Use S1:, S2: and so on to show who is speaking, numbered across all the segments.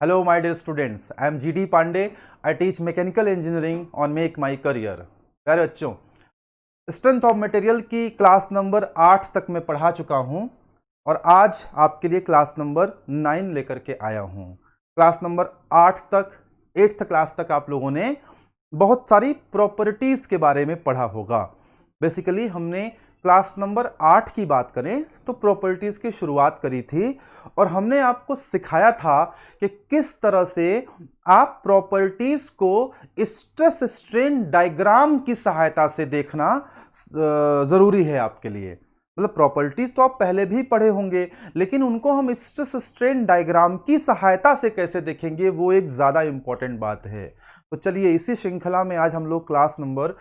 S1: Hello, my dear students. I am GD Pandey. I teach mechanical engineering on Make My Career. प्यारे बच्चों, strength of material की class number 8 तक मैं पढ़ा चुका हूं और आज आपके लिए क्लास नंबर 9 लेकर के आया हूं। क्लास नंबर 8 तक 8th क्लास तक आप लोगों ने बहुत सारी प्रॉपर्टीज़ के बारे में पढ़ा होगा। बेसिकली हमने क्लास नंबर 8 की बात करें तो प्रॉपर्टीज़ की शुरुआत करी थी और हमने आपको सिखाया था कि किस तरह से आप प्रॉपर्टीज़ को स्ट्रेस स्ट्रेन डायग्राम की सहायता से देखना ज़रूरी है आपके लिए। मतलब प्रॉपर्टीज़ तो आप पहले भी पढ़े होंगे, लेकिन उनको हम स्ट्रेस स्ट्रेन डायग्राम की सहायता से कैसे देखेंगे वो एक ज़्यादा इम्पॉर्टेंट बात है। तो चलिए इसी श्रृंखला में आज हम लोग क्लास नंबर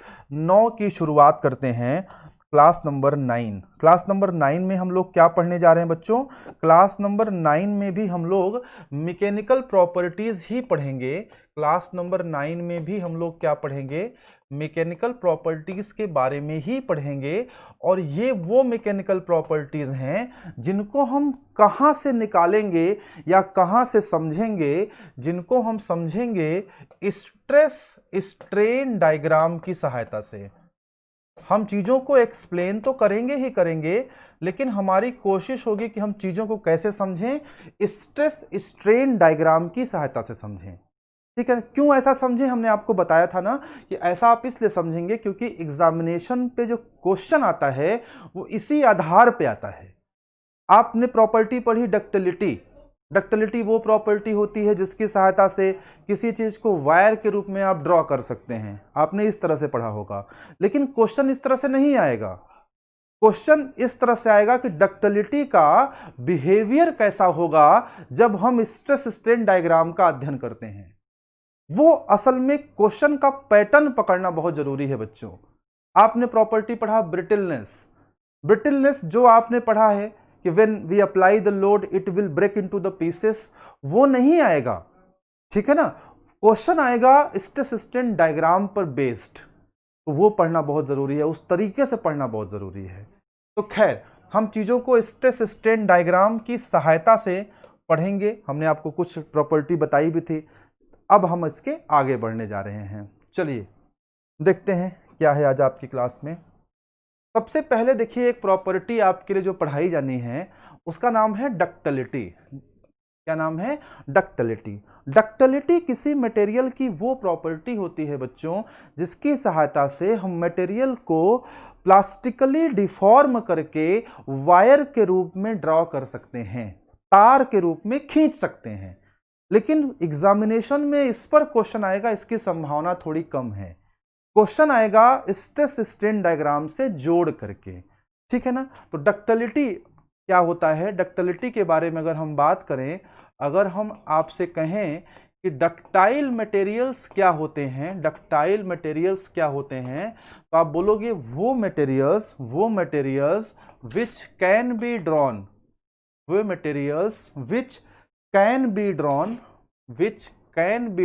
S1: 9 की शुरुआत करते हैं। Class number 9। क्लास नंबर 9 में हम लोग क्या पढ़ने जा रहे हैं बच्चों? क्लास नंबर 9 में भी हम लोग मैकेनिकल प्रॉपर्टीज़ ही पढ़ेंगे। क्लास नंबर 9 में भी हम लोग क्या पढ़ेंगे? मैकेनिकल प्रॉपर्टीज़ के बारे में ही पढ़ेंगे। और ये वो मैकेनिकल प्रॉपर्टीज़ हैं जिनको हम कहाँ से निकालेंगे या कहाँ से समझेंगे, जिनको हम समझेंगे स्ट्रेस स्ट्रेन डायग्राम की सहायता से। हम चीज़ों को एक्सप्लेन तो करेंगे ही करेंगे, लेकिन हमारी कोशिश होगी कि हम चीज़ों को कैसे समझें? स्ट्रेस स्ट्रेन डायग्राम की सहायता से समझें। ठीक है, क्यों ऐसा समझें? हमने आपको बताया था ना कि ऐसा आप इसलिए समझेंगे क्योंकि एग्जामिनेशन पे जो क्वेश्चन आता है वो इसी आधार पे आता है। आपने प्रॉपर्टी पढ़ी डक्टिलिटी। डक्टिलिटी वो प्रॉपर्टी होती है जिसकी सहायता से किसी चीज़ को वायर के रूप में आप ड्रॉ कर सकते हैं। आपने इस तरह से पढ़ा होगा, लेकिन क्वेश्चन इस तरह से नहीं आएगा। क्वेश्चन इस तरह से आएगा कि डक्टिलिटी का बिहेवियर कैसा होगा जब हम स्ट्रेस स्ट्रेन डायग्राम का अध्ययन करते हैं। वो असल में क्वेश्चन का पैटर्न पकड़ना बहुत जरूरी है बच्चों। आपने प्रॉपर्टी पढ़ा ब्रिटलनेस। ब्रिटलनेस जो आपने पढ़ा है कि when we apply the load it will break into the pieces, वो नहीं आएगा। ठीक है ना, क्वेश्चन आएगा स्ट्रेस स्ट्रेन डायग्राम पर बेस्ड, तो वो पढ़ना बहुत जरूरी है, उस तरीके से पढ़ना बहुत जरूरी है। तो खैर, हम चीज़ों को स्ट्रेस स्ट्रेन डायग्राम की सहायता से पढ़ेंगे। हमने आपको कुछ प्रॉपर्टी बताई भी थी, अब हम इसके आगे बढ़ने जा रहे हैं। चलिए देखते हैं क्या है आज आपकी क्लास में। सबसे पहले देखिए, एक प्रॉपर्टी आपके लिए जो पढ़ाई जानी है उसका नाम है डक्टिलिटी। क्या नाम है? डक्टिलिटी। डक्टिलिटी किसी मटेरियल की वो प्रॉपर्टी होती है बच्चों जिसकी सहायता से हम मटेरियल को प्लास्टिकली डिफॉर्म करके वायर के रूप में ड्रॉ कर सकते हैं, तार के रूप में खींच सकते हैं। लेकिन एग्जामिनेशन में इस पर क्वेश्चन आएगा, इसकी संभावना थोड़ी कम है। क्वेश्चन आएगा स्ट्रेस स्ट्रेन डायग्राम से जोड़ करके। ठीक है ना, तो डक्टिलिटी क्या होता है? डक्टिलिटी के बारे में अगर हम बात करें, अगर हम आपसे कहें कि डक्टाइल मटेरियल्स क्या होते हैं, डक्टाइल मटेरियल्स क्या होते हैं, तो आप बोलोगे वो materials which can be drawn, वो materials which can be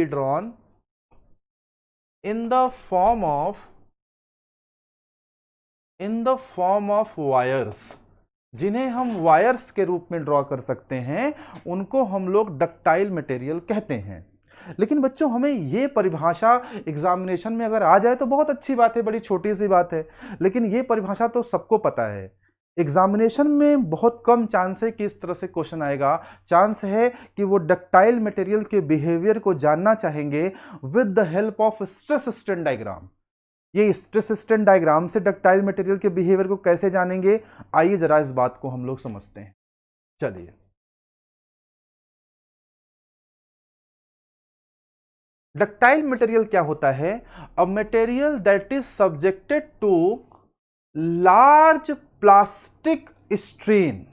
S1: drawn in the form of wires, जिन्हें हम वायर्स के रूप में ड्रॉ कर सकते हैं, उनको हम लोग डक्टाइल मटेरियल कहते हैं। लेकिन बच्चों, हमें ये परिभाषा एग्जामिनेशन में अगर आ जाए तो बहुत अच्छी बात है, बड़ी छोटी सी बात है, लेकिन ये परिभाषा तो सबको पता है। एग्जामिनेशन में बहुत कम चांस है कि इस तरह से क्वेश्चन आएगा। चांस है कि वो डक्टाइल मटेरियल के बिहेवियर को जानना चाहेंगे with the help of stress strain diagram. ये स्ट्रेस स्ट्रेन डायग्राम से डक्टाइल मटेरियल के बिहेवियर को कैसे जानेंगे, आइए जरा इस बात को हम लोग समझते हैं। चलिए, डक्टाइल मटेरियल क्या होता है? A material that is subjected to large plastic strain.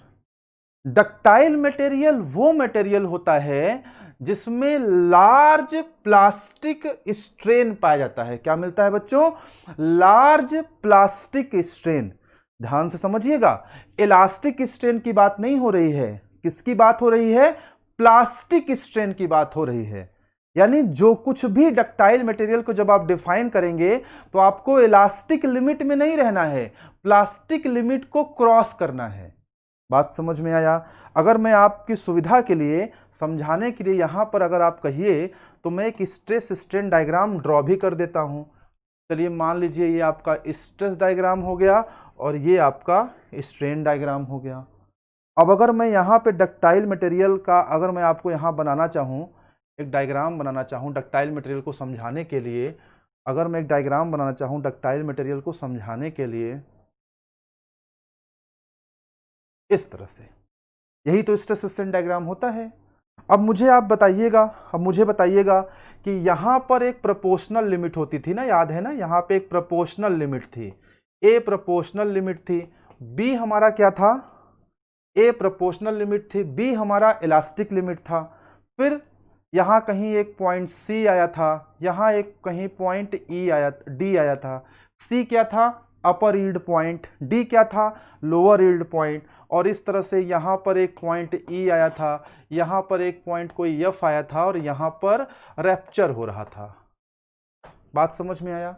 S1: Ductile material वो मटेरियल होता है जिसमें लार्ज प्लास्टिक स्ट्रेन पाया जाता है। क्या मिलता है बच्चों? Large plastic strain. ध्यान से समझिएगा, इलास्टिक स्ट्रेन की बात नहीं हो रही है। किसकी बात हो रही है? प्लास्टिक स्ट्रेन की बात हो रही है। यानी जो कुछ भी डक्टाइल मटेरियल को जब आप डिफाइन करेंगे तो आपको इलास्टिक लिमिट में नहीं रहना है, प्लास्टिक लिमिट को क्रॉस करना है। बात समझ में आया? अगर मैं आपकी सुविधा के लिए समझाने के लिए यहाँ पर अगर आप कहिए तो मैं एक स्ट्रेस स्ट्रेन डायग्राम ड्रॉ भी कर देता हूँ। चलिए मान लीजिए ये आपका स्ट्रेस डायग्राम हो गया और ये आपका स्ट्रेन डायग्राम हो गया। अब अगर मैं यहाँ पे डक्टाइल मटेरियल का अगर मैं आपको यहाँ बनाना चाहूँ, एक डायग्राम बनाना चाहूँ डक्टाइल मटेरियल को समझाने के लिए, अगर मैं एक डायग्राम बनाना चाहूँ डक्टाइल मटेरियल को समझाने के लिए इस तरह से, यही तो स्ट्रेस स्ट्रेन डायग्राम होता है। अब मुझे बताइएगा कि यहाँ पर एक प्रोपोर्शनल लिमिट होती थी ना, याद है ना, यहाँ पे एक प्रोपोर्शनल लिमिट थी, ए प्रोपोर्शनल लिमिट थी, बी हमारा क्या था, ए प्रोपोर्शनल लिमिट थी, बी हमारा इलास्टिक लिमिट था। फिर यहाँ कहीं एक पॉइंट सी आया था, यहाँ एक कहीं पॉइंट ई आया, डी आया था। सी क्या था, अपर यील्ड पॉइंट, डी क्या था, लोअर यील्ड पॉइंट, और इस तरह से यहाँ पर एक पॉइंट ई आया था, यहाँ पर एक पॉइंट कोई एफ आया था और यहाँ पर रैप्चर हो रहा था। बात समझ में आया?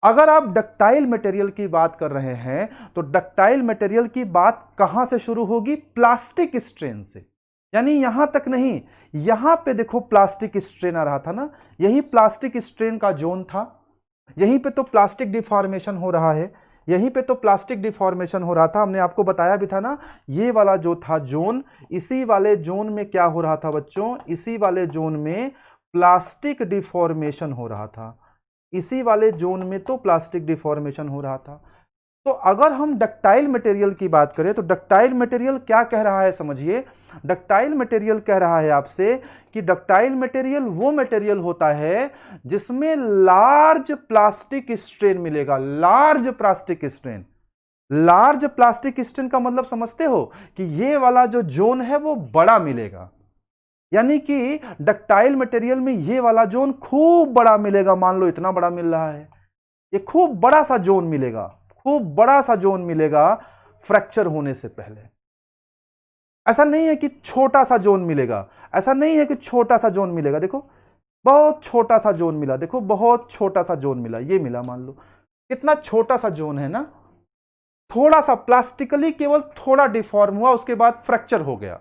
S1: अगर आप डक्टाइल मटेरियल की बात कर रहे हैं तो डक्टाइल मटेरियल की बात कहां से शुरू होगी, प्लास्टिक स्ट्रेन से। यानी यहां तक नहीं, यहां पे देखो प्लास्टिक स्ट्रेन आ रहा था ना, यही प्लास्टिक स्ट्रेन का जोन था, यहीं पे तो प्लास्टिक डिफॉर्मेशन हो रहा है, यहीं पे तो प्लास्टिक डिफॉर्मेशन हो रहा था। हमने आपको बताया भी था ना, ये वाला जो था जोन, इसी वाले जोन में क्या हो रहा था बच्चों, इसी वाले जोन में प्लास्टिक डिफॉर्मेशन हो रहा था, इसी वाले जोन में तो प्लास्टिक डिफॉर्मेशन हो रहा था। तो अगर हम डक्टाइल मटेरियल की बात करें तो डक्टाइल मटेरियल क्या कह रहा है, समझिए, डक्टाइल मटेरियल कह रहा है आपसे कि डक्टाइल मटेरियल वो मटेरियल होता है जिसमें लार्ज प्लास्टिक स्ट्रेन मिलेगा। Large plastic strain, large plastic strain का मतलब समझते हो कि ये वाला जो जोन है वो बड़ा मिलेगा, यानी कि डक्टाइल मटेरियल में ये वाला जोन खूब बड़ा मिलेगा। मान लो इतना बड़ा मिल रहा है, ये खूब बड़ा सा जोन मिलेगा, खूब बड़ा सा जोन मिलेगा फ्रैक्चर होने से पहले। ऐसा नहीं है कि छोटा सा जोन मिलेगा, ऐसा नहीं है कि छोटा सा जोन मिलेगा। देखो बहुत छोटा सा जोन मिला, देखो बहुत छोटा सा जोन मिला, ये मिला, मान लो कितना छोटा सा जोन है ना, थोड़ा सा प्लास्टिकली केवल थोड़ा डिफॉर्म हुआ, उसके बाद फ्रैक्चर हो गया।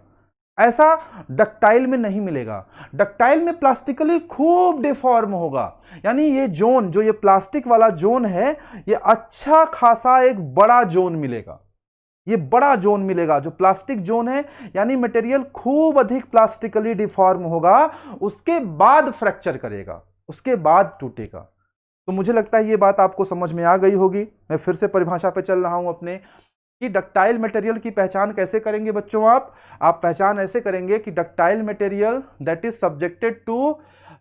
S1: ऐसा डक्टाइल में नहीं मिलेगा। डक्टाइल में प्लास्टिकली खूब डिफॉर्म होगा, यानी ये जोन, जो ये प्लास्टिक वाला जोन है, ये अच्छा खासा एक बड़ा जोन मिलेगा, ये बड़ा जोन मिलेगा जो प्लास्टिक जोन है, यानी मटेरियल खूब अधिक प्लास्टिकली डिफॉर्म होगा, उसके बाद फ्रैक्चर करेगा, उसके बाद टूटेगा। तो मुझे लगता है ये बात आपको समझ में आ गई होगी। मैं फिर से परिभाषा पे चल रहा हूं अपने, कि डक्टाइल मटेरियल की पहचान कैसे करेंगे बच्चों, आप पहचान ऐसे करेंगे कि ductile material that is subjected to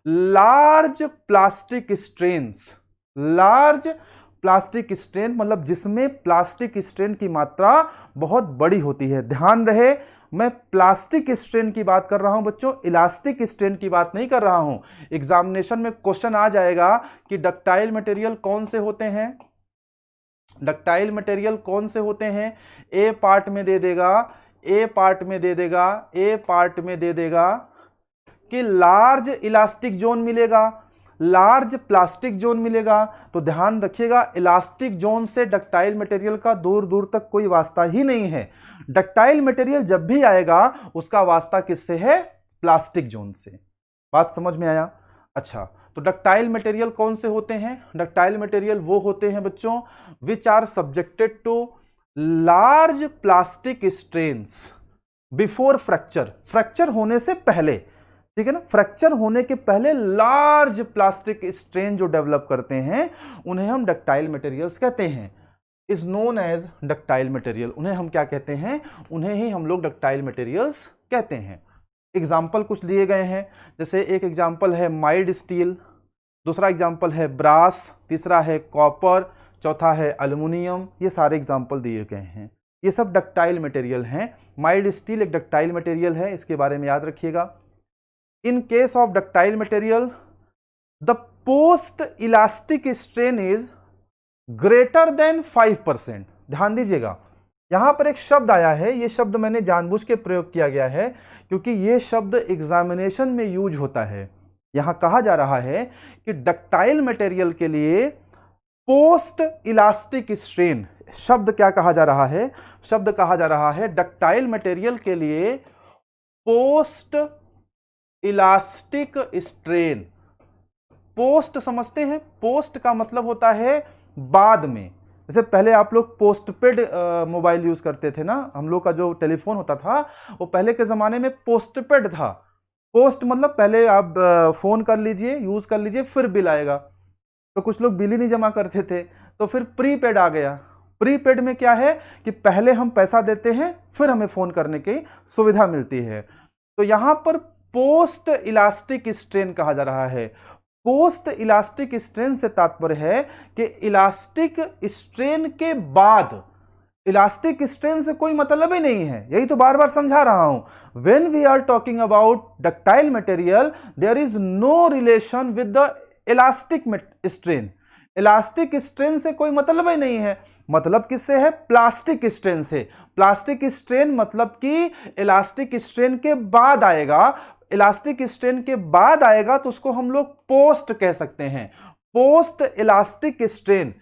S1: large plastic strains. Large plastic strain मतलब जिसमें प्लास्टिक स्ट्रेन की मात्रा बहुत बड़ी होती है। ध्यान रहे, मैं प्लास्टिक स्ट्रेन की बात कर रहा हूं बच्चों, इलास्टिक स्ट्रेन की बात नहीं कर रहा हूं। एग्जामिनेशन में क्वेश्चन आ जाएगा कि डक्टाइल मटेरियल कौन से होते हैं, डक्टाइल मटेरियल कौन से होते हैं, ए पार्ट में दे देगा, ए पार्ट में दे देगा, ए पार्ट में दे देगा कि लार्ज इलास्टिक जोन मिलेगा, लार्ज प्लास्टिक जोन मिलेगा। तो ध्यान रखिएगा, इलास्टिक जोन से डक्टाइल मटेरियल का दूर दूर तक कोई वास्ता ही नहीं है। डक्टाइल मटेरियल जब भी आएगा उसका वास्ता किससे है, प्लास्टिक जोन से। बात समझ में आया? अच्छा, तो डक्टाइल मटेरियल कौन से होते हैं, डक्टाइल मटेरियल वो होते हैं बच्चों which are subjected to large plastic strains before fracture. Fracture होने से पहले, ठीक है ना, फ्रैक्चर होने के पहले लार्ज प्लास्टिक स्ट्रेन जो डेवलप करते हैं उन्हें हम डक्टाइल मटेरियल्स कहते हैं, is known as ductile material. उन्हें हम क्या कहते हैं, उन्हें ही हम लोग डक्टाइल मटेरियल्स कहते हैं। एग्जाम्पल कुछ दिए गए हैं, जैसे एक एग्जाम्पल है माइल्ड स्टील, दूसरा एग्जाम्पल है ब्रास, तीसरा है कॉपर, चौथा है एल्युमिनियम। ये सारे एग्जाम्पल दिए गए हैं, ये सब डक्टाइल मटेरियल हैं। माइल्ड स्टील एक डक्टाइल मटेरियल है, इसके बारे में याद रखिएगा। In case of ductile material the post elastic strain is greater than 5%। ध्यान दीजिएगा, यहां पर एक शब्द आया है, यह शब्द मैंने जानबूझ के प्रयोग किया गया है क्योंकि यह शब्द एग्जामिनेशन में यूज होता है। यहां कहा जा रहा है कि डक्टाइल मटेरियल के लिए पोस्ट इलास्टिक स्ट्रेन शब्द क्या कहा जा रहा है? शब्द कहा जा रहा है डक्टाइल मटेरियल के लिए पोस्ट इलास्टिक स्ट्रेन। पोस्ट समझते हैं? पोस्ट का मतलब होता है बाद में। जैसे पहले आप लोग पोस्टपेड मोबाइल यूज करते थे ना, हम लोग का जो टेलीफोन होता था वो पहले के जमाने में पोस्टपेड था। पोस्ट मतलब पहले आप फोन कर लीजिए, यूज कर लीजिए, फिर बिल आएगा। तो कुछ लोग बिल ही नहीं जमा करते थे, तो फिर प्रीपेड आ गया। प्रीपेड में क्या है कि पहले हम पैसा देते हैं, फिर हमें फोन करने की सुविधा मिलती है। तो यहां पर पोस्ट इलास्टिक स्ट्रेन कहा जा रहा है। पोस्ट इलास्टिक स्ट्रेन से तात्पर्य है कि इलास्टिक स्ट्रेन के बाद। इलास्टिक स्ट्रेन से कोई मतलब ही नहीं है, यही तो बार बार समझा रहा हूं। When we are talking about ductile material, there is no relation with the elastic strain. Elastic strain से कोई मतलब ही नहीं है। मतलब किससे है? प्लास्टिक स्ट्रेन से। प्लास्टिक स्ट्रेन मतलब कि इलास्टिक स्ट्रेन के बाद आएगा। इलास्टिक स्ट्रेन के बाद आएगा तो उसको हम लोग पोस्ट कह सकते हैं, पोस्ट इलास्टिक स्ट्रेन।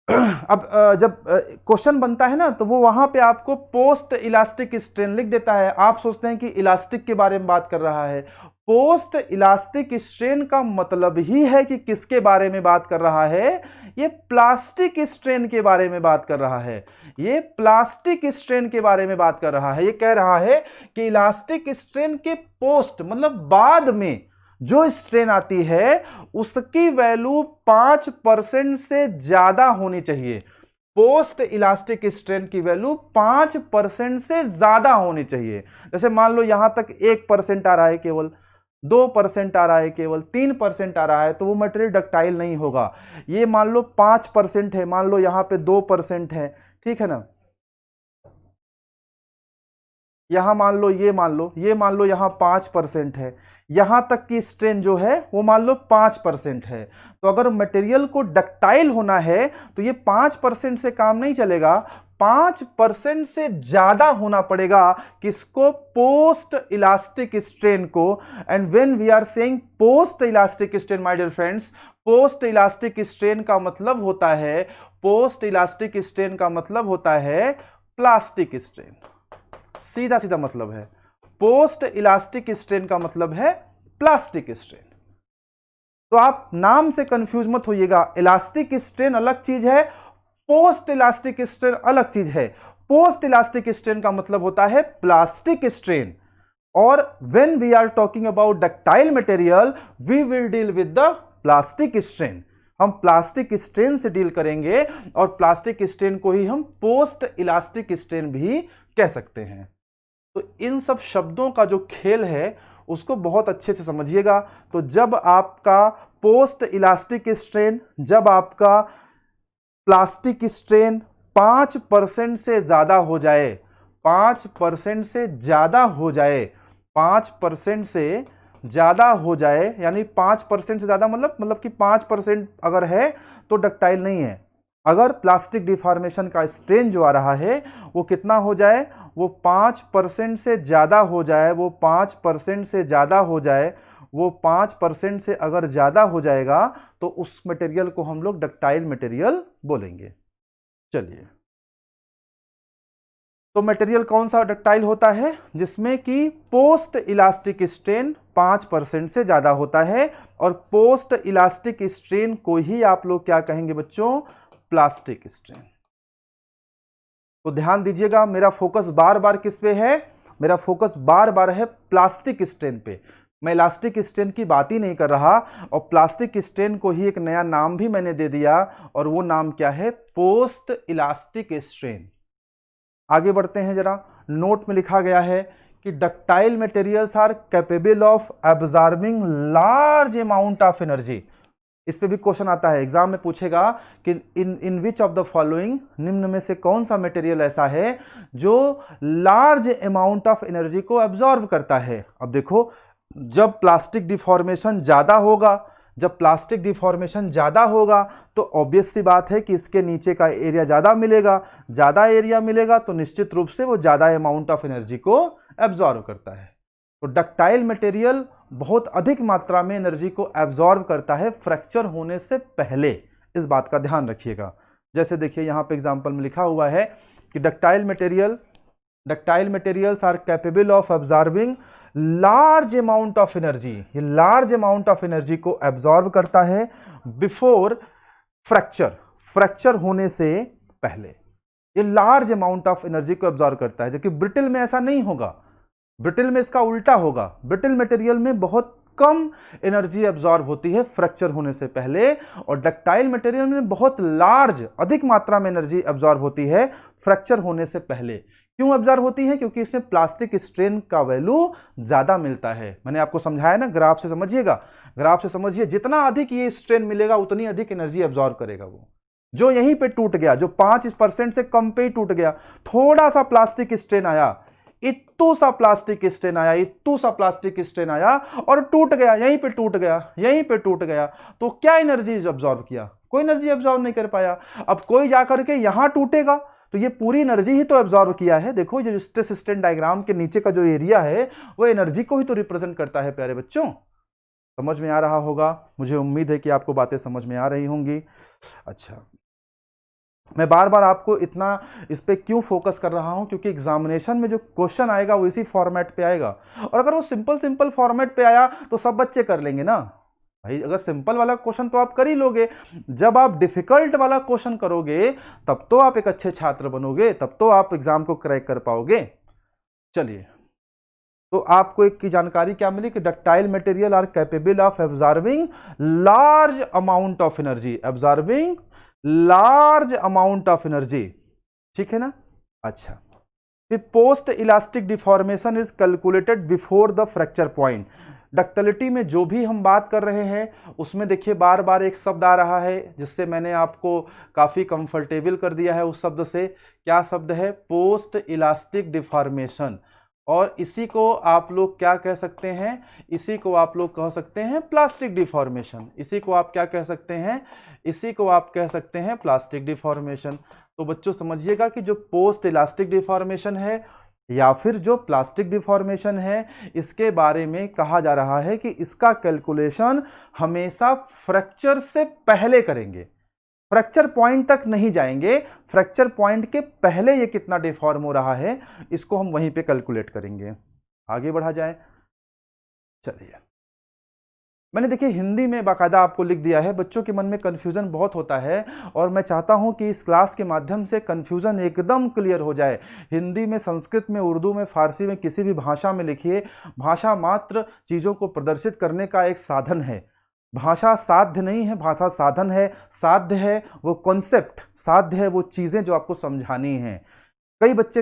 S1: अब जब क्वेश्चन बनता है ना, तो वो वहां पे आपको पोस्ट इलास्टिक स्ट्रेन लिख देता है। आप सोचते हैं कि इलास्टिक के बारे में बात कर रहा है। पोस्ट इलास्टिक स्ट्रेन का मतलब ही है कि किसके बारे में बात कर रहा है? ये प्लास्टिक स्ट्रेन के बारे में बात कर रहा है। ये प्लास्टिक स्ट्रेन के बारे में बात कर रहा है। ये कह रहा है कि इलास्टिक स्ट्रेन के पोस्ट मतलब बाद में जो स्ट्रेन आती है उसकी वैल्यू 5% से ज्यादा होनी चाहिए। पोस्ट इलास्टिक स्ट्रेन की वैल्यू 5% से ज्यादा होनी चाहिए। जैसे मान लो यहां तक 1% आ रहा है, केवल 2% आ रहा है, केवल 3% आ रहा है, तो वो मटेरियल डक्टाइल नहीं होगा। ये मान लो 5% है, मान लो यहां पे 2% है, ठीक है ना। यहां मान लो ये मान लो यहां 5% है। यहां तक की स्ट्रेन जो है वो मान लो 5% है। तो अगर मटेरियल को डक्टाइल होना है तो ये 5% से काम नहीं चलेगा, 5% से ज्यादा होना पड़ेगा किसको? पोस्ट इलास्टिक स्ट्रेन को। And when we are saying post elastic strain my dear friends, post elastic strain का मतलब होता है, पोस्ट इलास्टिक स्ट्रेन का मतलब होता है प्लास्टिक स्ट्रेन। सीधा सीधा मतलब है। पोस्ट इलास्टिक स्ट्रेन का मतलब है प्लास्टिक स्ट्रेन। तो आप नाम से कंफ्यूज मत होइएगा। इलास्टिक स्ट्रेन अलग चीज है, पोस्ट इलास्टिक स्ट्रेन अलग चीज है। पोस्ट इलास्टिक स्ट्रेन का मतलब होता है प्लास्टिक स्ट्रेन। और when we are talking about ductile material, we will deal with the plastic strain. हम प्लास्टिक स्ट्रेन से डील करेंगे और प्लास्टिक स्ट्रेन को ही हम पोस्ट इलास्टिक स्ट्रेन भी कह सकते हैं। तो इन सब शब्दों का जो खेल है उसको बहुत अच्छे से समझिएगा। तो जब आपका पोस्ट इलास्टिक स्ट्रेन, जब आपका प्लास्टिक स्ट्रेन 5% से ज्यादा हो जाए, 5% से ज्यादा हो जाए, 5% से ज्यादा हो जाए, यानी 5% से ज्यादा मतलब कि 5% अगर है तो डक्टाइल नहीं है। अगर प्लास्टिक डिफॉर्मेशन का स्ट्रेन जो आ रहा है वो कितना हो जाए? वो 5% से ज्यादा हो जाए, वो 5% से ज्यादा हो जाए, वो 5% से अगर ज्यादा हो जाएगा तो उस मटेरियल को हम लोग डक्टाइल मटेरियल बोलेंगे। चलिए, तो मटेरियल कौन सा डक्टाइल होता है? जिसमें कि पोस्ट इलास्टिक स्ट्रेन 5% से ज्यादा होता है। और पोस्ट इलास्टिक स्ट्रेन को ही आप लोग क्या कहेंगे बच्चों? Plastic strain. तो ध्यान दीजिएगा, मेरा फोकस बार बार किस पे है? मेरा फोकस बार बार है प्लास्टिक स्ट्रेन पे। मैं इलास्टिक स्ट्रेन की बात ही नहीं कर रहा। और प्लास्टिक स्ट्रेन को ही एक नया नाम भी मैंने दे दिया, और वो नाम क्या है? Post elastic strain. आगे बढ़ते हैं जरा। नोट में लिखा गया है कि ductile materials are capable of absorbing large amount of energy. इस पे भी क्वेश्चन आता है, एग्जाम में पूछेगा कि इन विच ऑफ द फॉलोइंग, निम्न में से कौन सा मटेरियल ऐसा है जो लार्ज अमाउंट ऑफ एनर्जी को एब्जॉर्ब करता है। अब देखो, जब प्लास्टिक डिफॉर्मेशन ज्यादा होगा, जब प्लास्टिक डिफॉर्मेशन ज्यादा होगा तो ऑब्वियस सी बात है कि इसके नीचे का एरिया ज्यादा मिलेगा। ज्यादा एरिया मिलेगा तो निश्चित रूप से वो ज्यादा अमाउंट ऑफ एनर्जी को एब्जॉर्ब करता है। तो डक्टाइल मटेरियल बहुत अधिक मात्रा में एनर्जी को एब्जॉर्ब करता है फ्रैक्चर होने से पहले। इस बात का ध्यान रखिएगा। जैसे देखिए यहाँ पे एग्जाम्पल में लिखा हुआ है कि ductile materials are capable of absorbing large amount of energy. ये लार्ज अमाउंट ऑफ एनर्जी को एब्जॉर्ब करता है बिफोर फ्रैक्चर होने से पहले। ये लार्ज अमाउंट ऑफ एनर्जी को एब्जॉर्ब करता है, जबकि ब्रिटल में ऐसा नहीं होगा। ब्रिटल में इसका उल्टा होगा। ब्रिटल मटेरियल में बहुत कम एनर्जी एब्जॉर्ब होती है फ्रैक्चर होने से पहले, और डक्टाइल मटेरियल में बहुत लार्ज, अधिक मात्रा में एनर्जी एब्जॉर्ब होती है फ्रैक्चर होने से पहले। क्यों एब्जॉर्ब होती है? क्योंकि इसमें प्लास्टिक स्ट्रेन का वैल्यू ज्यादा मिलता है। मैंने आपको समझाया ना, ग्राफ से समझिएगा, ग्राफ से समझिए, जितना अधिक ये स्ट्रेन मिलेगा उतनी अधिक एनर्जी एब्जॉर्ब करेगा वो। जो यहीं पे टूट गया, जो 5% से कम पे ही टूट गया, थोड़ा सा प्लास्टिक स्ट्रेन आया, इत्तू सा प्लास्टिक स्ट्रेन आया और टूट गया, यहीं पे टूट गया, तो क्या एनर्जी एब्जॉर्ब किया? कोई एनर्जी एब्जॉर्ब नहीं कर पाया। अब कोई जाकर के यहां टूटेगा तो ये पूरी एनर्जी ही तो एब्जॉर्ब किया है। देखो जो स्ट्रेस स्ट्रेन डायग्राम के नीचे का जो एरिया है वो एनर्जी को ही तो रिप्रेजेंट करता है। प्यारे बच्चों, समझ में आ रहा होगा? मुझे उम्मीद है कि आपको बातें समझ में आ रही होंगी। अच्छा, मैं बार बार आपको इतना इस पे क्यों फोकस कर रहा हूं? क्योंकि एग्जामिनेशन में जो क्वेश्चन आएगा वो इसी फॉर्मेट पे आएगा, और अगर वो सिंपल फॉर्मेट पे आया तो सब बच्चे कर लेंगे ना भाई। अगर सिंपल वाला क्वेश्चन तो आप कर ही लोगे, जब आप डिफिकल्ट वाला क्वेश्चन करोगे तब तो आप एक अच्छे छात्र बनोगे, तब तो आप एग्जाम को क्रैक कर पाओगे। चलिए, तो आपको एक की जानकारी क्या मिली कि ductile material are capable of absorbing large amount of energy, ठीक है ना? अच्छा, फिर post elastic deformation is calculated before the fracture point. Ductility में जो भी हम बात कर रहे हैं उसमें देखिए बार बार एक शब्द आ रहा है जिससे मैंने आपको काफी कंफर्टेबल कर दिया है। उस शब्द से, क्या शब्द है? Post elastic deformation. और इसी को आप लोग क्या कह सकते हैं? इसी को आप लोग कह सकते हैं प्लास्टिक डिफॉर्मेशन। इसी को आप क्या कह सकते हैं? इसी को आप कह सकते हैं प्लास्टिक डिफॉर्मेशन। तो बच्चों समझिएगा कि जो पोस्ट इलास्टिक डिफॉर्मेशन है या फिर जो प्लास्टिक डिफॉर्मेशन है, इसके बारे में कहा जा रहा है कि इसका कैलकुलेशन हमेशा फ्रैक्चर से पहले करेंगे, फ्रैक्चर पॉइंट तक नहीं जाएंगे। फ्रैक्चर पॉइंट के पहले ये कितना डिफॉर्म हो रहा है इसको हम वहीं पे कैलकुलेट करेंगे। आगे बढ़ा जाए। चलिए, मैंने देखिए हिंदी में बाकायदा आपको लिख दिया है। बच्चों के मन में कन्फ्यूज़न बहुत होता है और मैं चाहता हूं कि इस क्लास के माध्यम से कन्फ्यूज़न एकदम क्लियर हो जाए। हिंदी में, संस्कृत में, उर्दू में, फारसी में, किसी भी भाषा में लिखिए, भाषा मात्र चीज़ों को प्रदर्शित करने का एक साधन है। भाषा साध्य नहीं है, भाषा साधन है। साध्य है वो कॉन्सेप्ट, साध्य है वो चीज़ें जो आपको समझानी हैं। कई बच्चे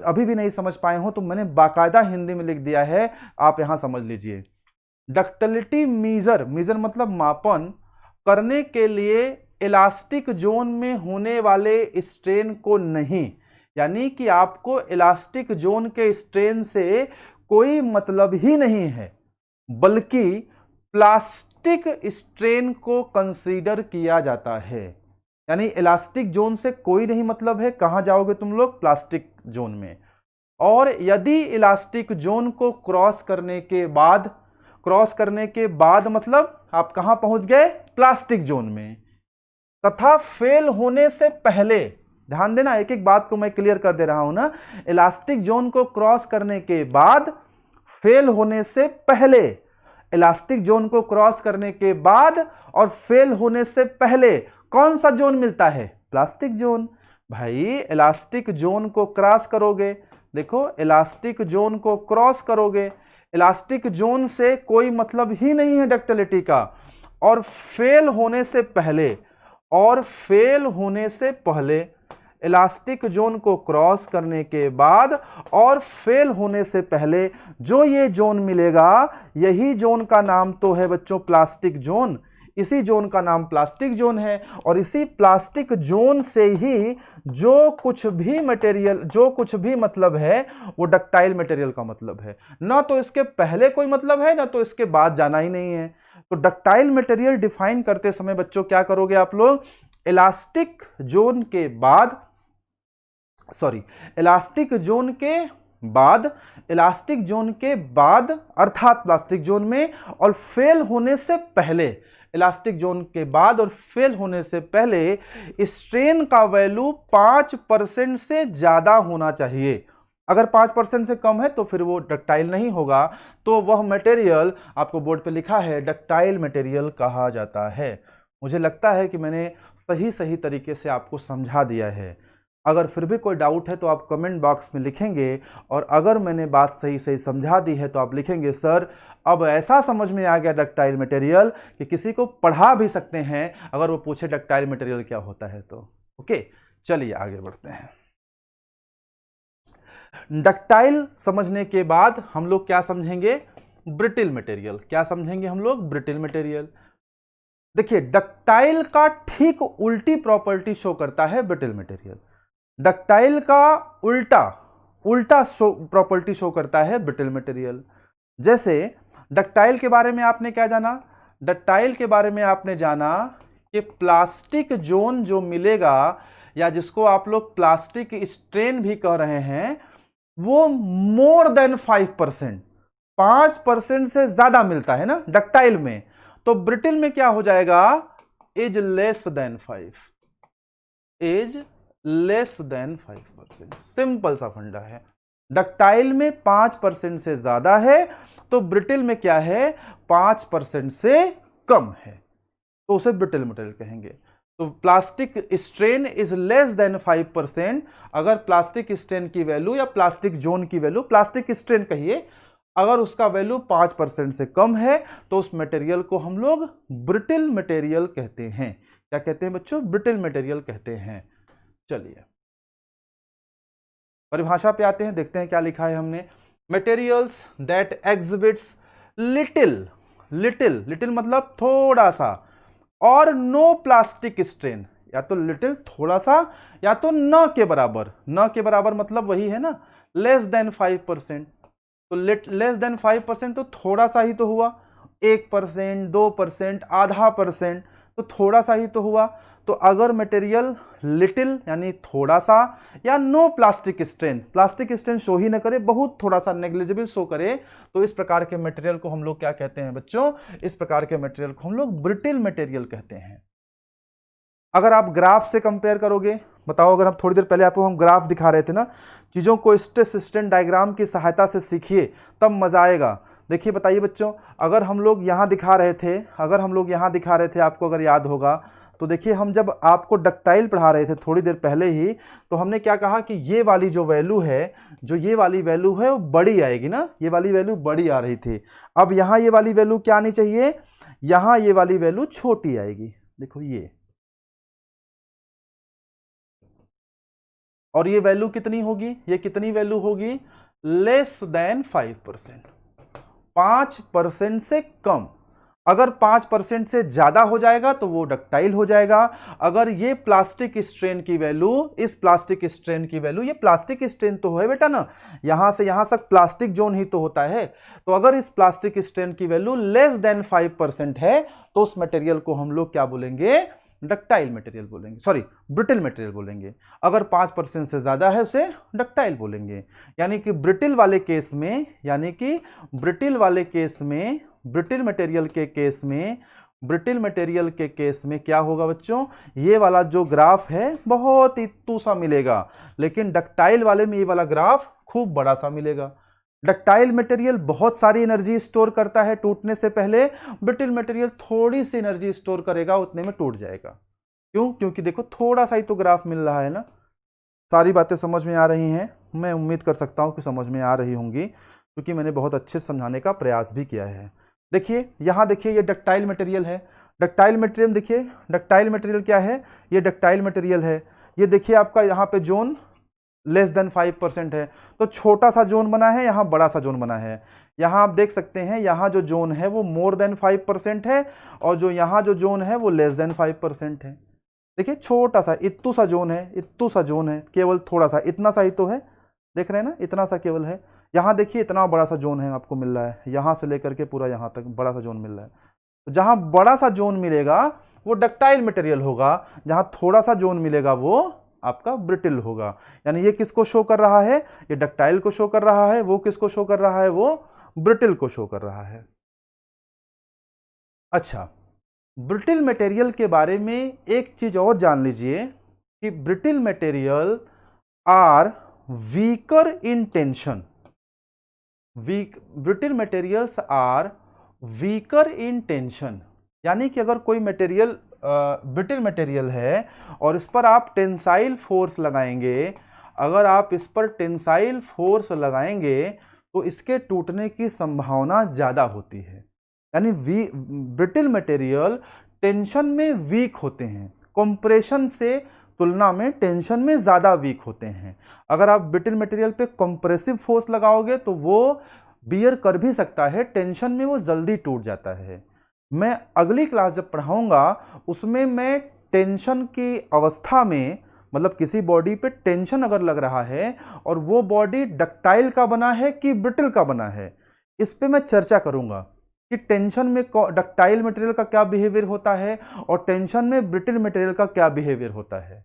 S1: अभी भी नहीं समझ पाए हों तो मैंने बाकायदा हिंदी में लिख दिया है, आप यहाँ समझ लीजिए। डक्टिलिटी मीजर मतलब मापन करने के लिए इलास्टिक जोन में होने वाले स्ट्रेन को नहीं, यानी कि आपको इलास्टिक जोन के स्ट्रेन से कोई मतलब ही नहीं है, बल्कि प्लास्टिक स्ट्रेन को कंसीडर किया जाता है। यानी इलास्टिक जोन से कोई नहीं मतलब है। कहां जाओगे तुम लोग? प्लास्टिक जोन में। और यदि इलास्टिक जोन को क्रॉस करने के बाद मतलब आप कहां पहुंच गए? प्लास्टिक जोन में। तथा फेल होने से पहले, ध्यान देना, एक एक बात को मैं क्लियर कर दे रहा हूं ना। इलास्टिक जोन को क्रॉस करने के बाद, फेल होने से पहले, इलास्टिक जोन को क्रॉस करने के बाद और फेल होने से पहले कौन सा जोन मिलता है? Plastic zone. भाई इलास्टिक जोन को क्रॉस करोगे, देखो इलास्टिक जोन को क्रॉस करोगे, इलास्टिक जोन से कोई मतलब ही नहीं है डक्टिलिटी का। और फेल होने से पहले इलास्टिक जोन को क्रॉस करने के बाद और फेल होने से पहले जो ये जोन मिलेगा, यही जोन का नाम तो है बच्चों प्लास्टिक जोन। इसी जोन का नाम प्लास्टिक जोन है। और इसी प्लास्टिक जोन से ही जो कुछ भी मतलब है वो डक्टाइल मटेरियल का मतलब है। ना तो इसके पहले कोई मतलब है, ना तो इसके बाद जाना ही नहीं है। तो डक्टाइल मटेरियल डिफाइन करते समय बच्चों क्या करोगे आप लोग? इलास्टिक जोन के बाद अर्थात प्लास्टिक जोन में, और फेल होने से पहले इलास्टिक जोन के बाद और फेल होने से पहले स्ट्रेन का वैल्यू 5% से ज्यादा होना चाहिए। अगर 5% से कम है तो फिर वो डक्टाइल नहीं होगा, तो वह मटेरियल, आपको बोर्ड पे लिखा है, डक्टाइल मटेरियल कहा जाता है। मुझे लगता है कि मैंने सही तरीके से आपको समझा दिया है। अगर फिर भी कोई डाउट है तो आप कमेंट बॉक्स में लिखेंगे, और अगर मैंने बात सही समझा दी है तो आप लिखेंगे सर अब ऐसा समझ में आ गया डक्टाइल मटेरियल कि किसी को पढ़ा भी सकते हैं अगर वो पूछे डक्टाइल मटेरियल क्या होता है तो। ओके, चलिए आगे बढ़ते हैं। डक्टाइल समझने के बाद हम लोग क्या समझेंगे? Brittle material. क्या समझेंगे हम लोग? Brittle material. देखिए, डक्टाइल का ठीक उल्टी प्रॉपर्टी शो करता है ब्रिटिल मटेरियल। डक्टाइल का उल्टा प्रॉपर्टी शो करता है ब्रिटिल मटेरियल। जैसे डक्टाइल के बारे में आपने क्या जाना? डक्टाइल के बारे में आपने जाना कि प्लास्टिक जोन जो मिलेगा, या जिसको आप लोग प्लास्टिक स्ट्रेन भी कह रहे हैं, वो मोर देन 5%, 5% से ज्यादा मिलता है ना डक्टाइल में। तो ब्रिटिल में क्या हो जाएगा? Is less than 5, is less than 5%। Simple सा फंडा है। डक्टाइल में 5% से ज्यादा है, तो ब्रिटिल में क्या है? 5% से कम है, तो उसे ब्रिटिल मटेरियल कहेंगे। तो plastic strain is less than 5%। अगर प्लास्टिक स्ट्रेन की वैल्यू या प्लास्टिक जोन की वैल्यू, प्लास्टिक स्ट्रेन कहिए, अगर उसका वैल्यू 5% से कम है तो उस मटेरियल को हम लोग ब्रिटिल मटेरियल कहते हैं। क्या कहते हैं बच्चों? ब्रिटिल मटेरियल कहते हैं। चलिए परिभाषा पे आते हैं, देखते हैं क्या लिखा है हमने। मटेरियल्स दैट एग्जिबिट्स लिटिल मतलब थोड़ा सा, और नो प्लास्टिक स्ट्रेन, या तो लिटिल थोड़ा सा या तो न के बराबर। न के बराबर मतलब वही है ना, लेस देन 5%। तो लेस देन 5% तो थोड़ा सा ही तो हुआ, 1%, 2%, आधा %, तो थोड़ा सा ही तो हुआ। तो अगर मटेरियल लिटिल यानी थोड़ा सा, या नो प्लास्टिक स्ट्रेन शो ही न करे, बहुत थोड़ा सा नेग्लिजिबल शो करे, तो इस प्रकार के मटेरियल को हम लोग क्या कहते हैं बच्चों? इस प्रकार के मटेरियल को हम लोग ब्रिटिल मटेरियल कहते हैं। अगर आप ग्राफ से कंपेयर करोगे, बताओ, अगर हम थोड़ी देर पहले आपको हम ग्राफ दिखा रहे थे ना, चीजों को स्ट्रेस स्ट्रेन डायग्राम की सहायता से सीखिए तब मजा आएगा। देखिए बताइए बच्चों, अगर हम लोग यहाँ दिखा रहे थे, आपको अगर याद होगा तो देखिए, हम जब आपको डक्टाइल पढ़ा रहे थे थोड़ी देर पहले ही, तो हमने क्या कहा कि ये वाली जो वैल्यू है, वो बड़ी आएगी ना, ये वाली वैल्यू बड़ी आ रही थी। अब यहाँ ये वाली वैल्यू क्या आनी चाहिए? यहाँ ये वाली वैल्यू छोटी आएगी। देखो ये, और ये वैल्यू कितनी होगी? ये कितनी वैल्यू होगी? लेस देन 5%, 5% से कम। अगर 5% से ज्यादा हो जाएगा तो वो डक्टाइल हो जाएगा। अगर ये प्लास्टिक स्ट्रेन की वैल्यू, ये प्लास्टिक स्ट्रेन तो है बेटा ना, यहां से यहां तक प्लास्टिक जोन ही तो होता है। तो अगर इस प्लास्टिक स्ट्रेन की वैल्यू लेस देन 5% है तो उस मटेरियल को हम लोग क्या बोलेंगे? डक्टाइल मटेरियल बोलेंगे, सॉरी ब्रिटिल मटेरियल बोलेंगे। अगर 5% से ज्यादा है उसे डक्टाइल बोलेंगे। यानी कि ब्रिटिल मटेरियल के केस में क्या होगा बच्चों? ये वाला जो ग्राफ है बहुत इतू सा मिलेगा, लेकिन डक्टाइल वाले में ये वाला ग्राफ खूब बड़ा सा मिलेगा। डक्टाइल मटेरियल बहुत सारी एनर्जी स्टोर करता है टूटने से पहले, ब्रिटिल मटेरियल थोड़ी सी एनर्जी स्टोर करेगा, उतने में टूट जाएगा। क्यों? क्योंकि देखो थोड़ा सा ही तो ग्राफ मिल रहा है ना। सारी बातें समझ में आ रही हैं? मैं उम्मीद कर सकता हूं कि समझ में आ रही होंगी, क्योंकि मैंने बहुत अच्छे से समझाने का प्रयास भी किया है। देखिए यहां देखिए, ये डक्टाइल मटेरियल है। डक्टाइल मटेरियल देखिए, डक्टाइल मटेरियल क्या है? ये डक्टाइल मटेरियल है। ये देखिए आपका यहाँ पे जोन लेस देन 5% है, तो छोटा सा जोन बना है, यहाँ बड़ा सा जोन बना है। यहाँ आप देख सकते हैं, यहाँ जो जोन है वो मोर देन 5% है, और जो यहाँ जो जोन है वो लेस देन 5% है। देखिए छोटा सा इत्तू सा जोन है, केवल थोड़ा सा, इतना सा ही तो है, देख रहे हैं ना, इतना सा केवल है। यहाँ देखिए इतना बड़ा सा जोन है आपको मिल रहा है, यहाँ से लेकर के पूरा यहाँ तक बड़ा सा जोन मिल रहा है। तो जहाँ बड़ा सा जोन मिलेगा वो डक्टाइल मटेरियल होगा, जहाँ थोड़ा सा जोन मिलेगा वो आपका ब्रिटिल होगा। यानी ये किसको शो कर रहा है? ये डक्टाइल को शो कर रहा है। वो किसको शो कर रहा है? वो ब्रिटिल को शो कर रहा है। अच्छा, ब्रिटिल मटेरियल के बारे में एक चीज और जान लीजिए कि brittle material are weaker in tension. Brittle materials are weaker in tension, यानी कि अगर कोई मटेरियल ब्रिटिल मटेरियल है और इस पर आप टेंसाइल फोर्स लगाएंगे, अगर आप इस पर टेंसाइल फोर्स लगाएंगे तो इसके टूटने की संभावना ज़्यादा होती है। यानी ब्रिटिल मटेरियल टेंशन में वीक होते हैं, कंप्रेशन से तुलना में टेंशन में ज़्यादा वीक होते हैं। अगर आप ब्रिटिल मटेरियल पे कंप्रेसिव फोर्स लगाओगे तो वो बियर कर भी सकता है, टेंशन में वो जल्दी टूट जाता है। मैं अगली क्लास जब पढ़ाऊंगा उसमें मैं टेंशन की अवस्था में, मतलब किसी बॉडी पे टेंशन अगर लग रहा है और वो बॉडी डक्टाइल का बना है कि ब्रिटिल का बना है, इस पे मैं चर्चा करूंगा कि टेंशन में डक्टाइल मटेरियल का क्या बिहेवियर होता है और टेंशन में ब्रिटिल मटेरियल का क्या बिहेवियर होता है।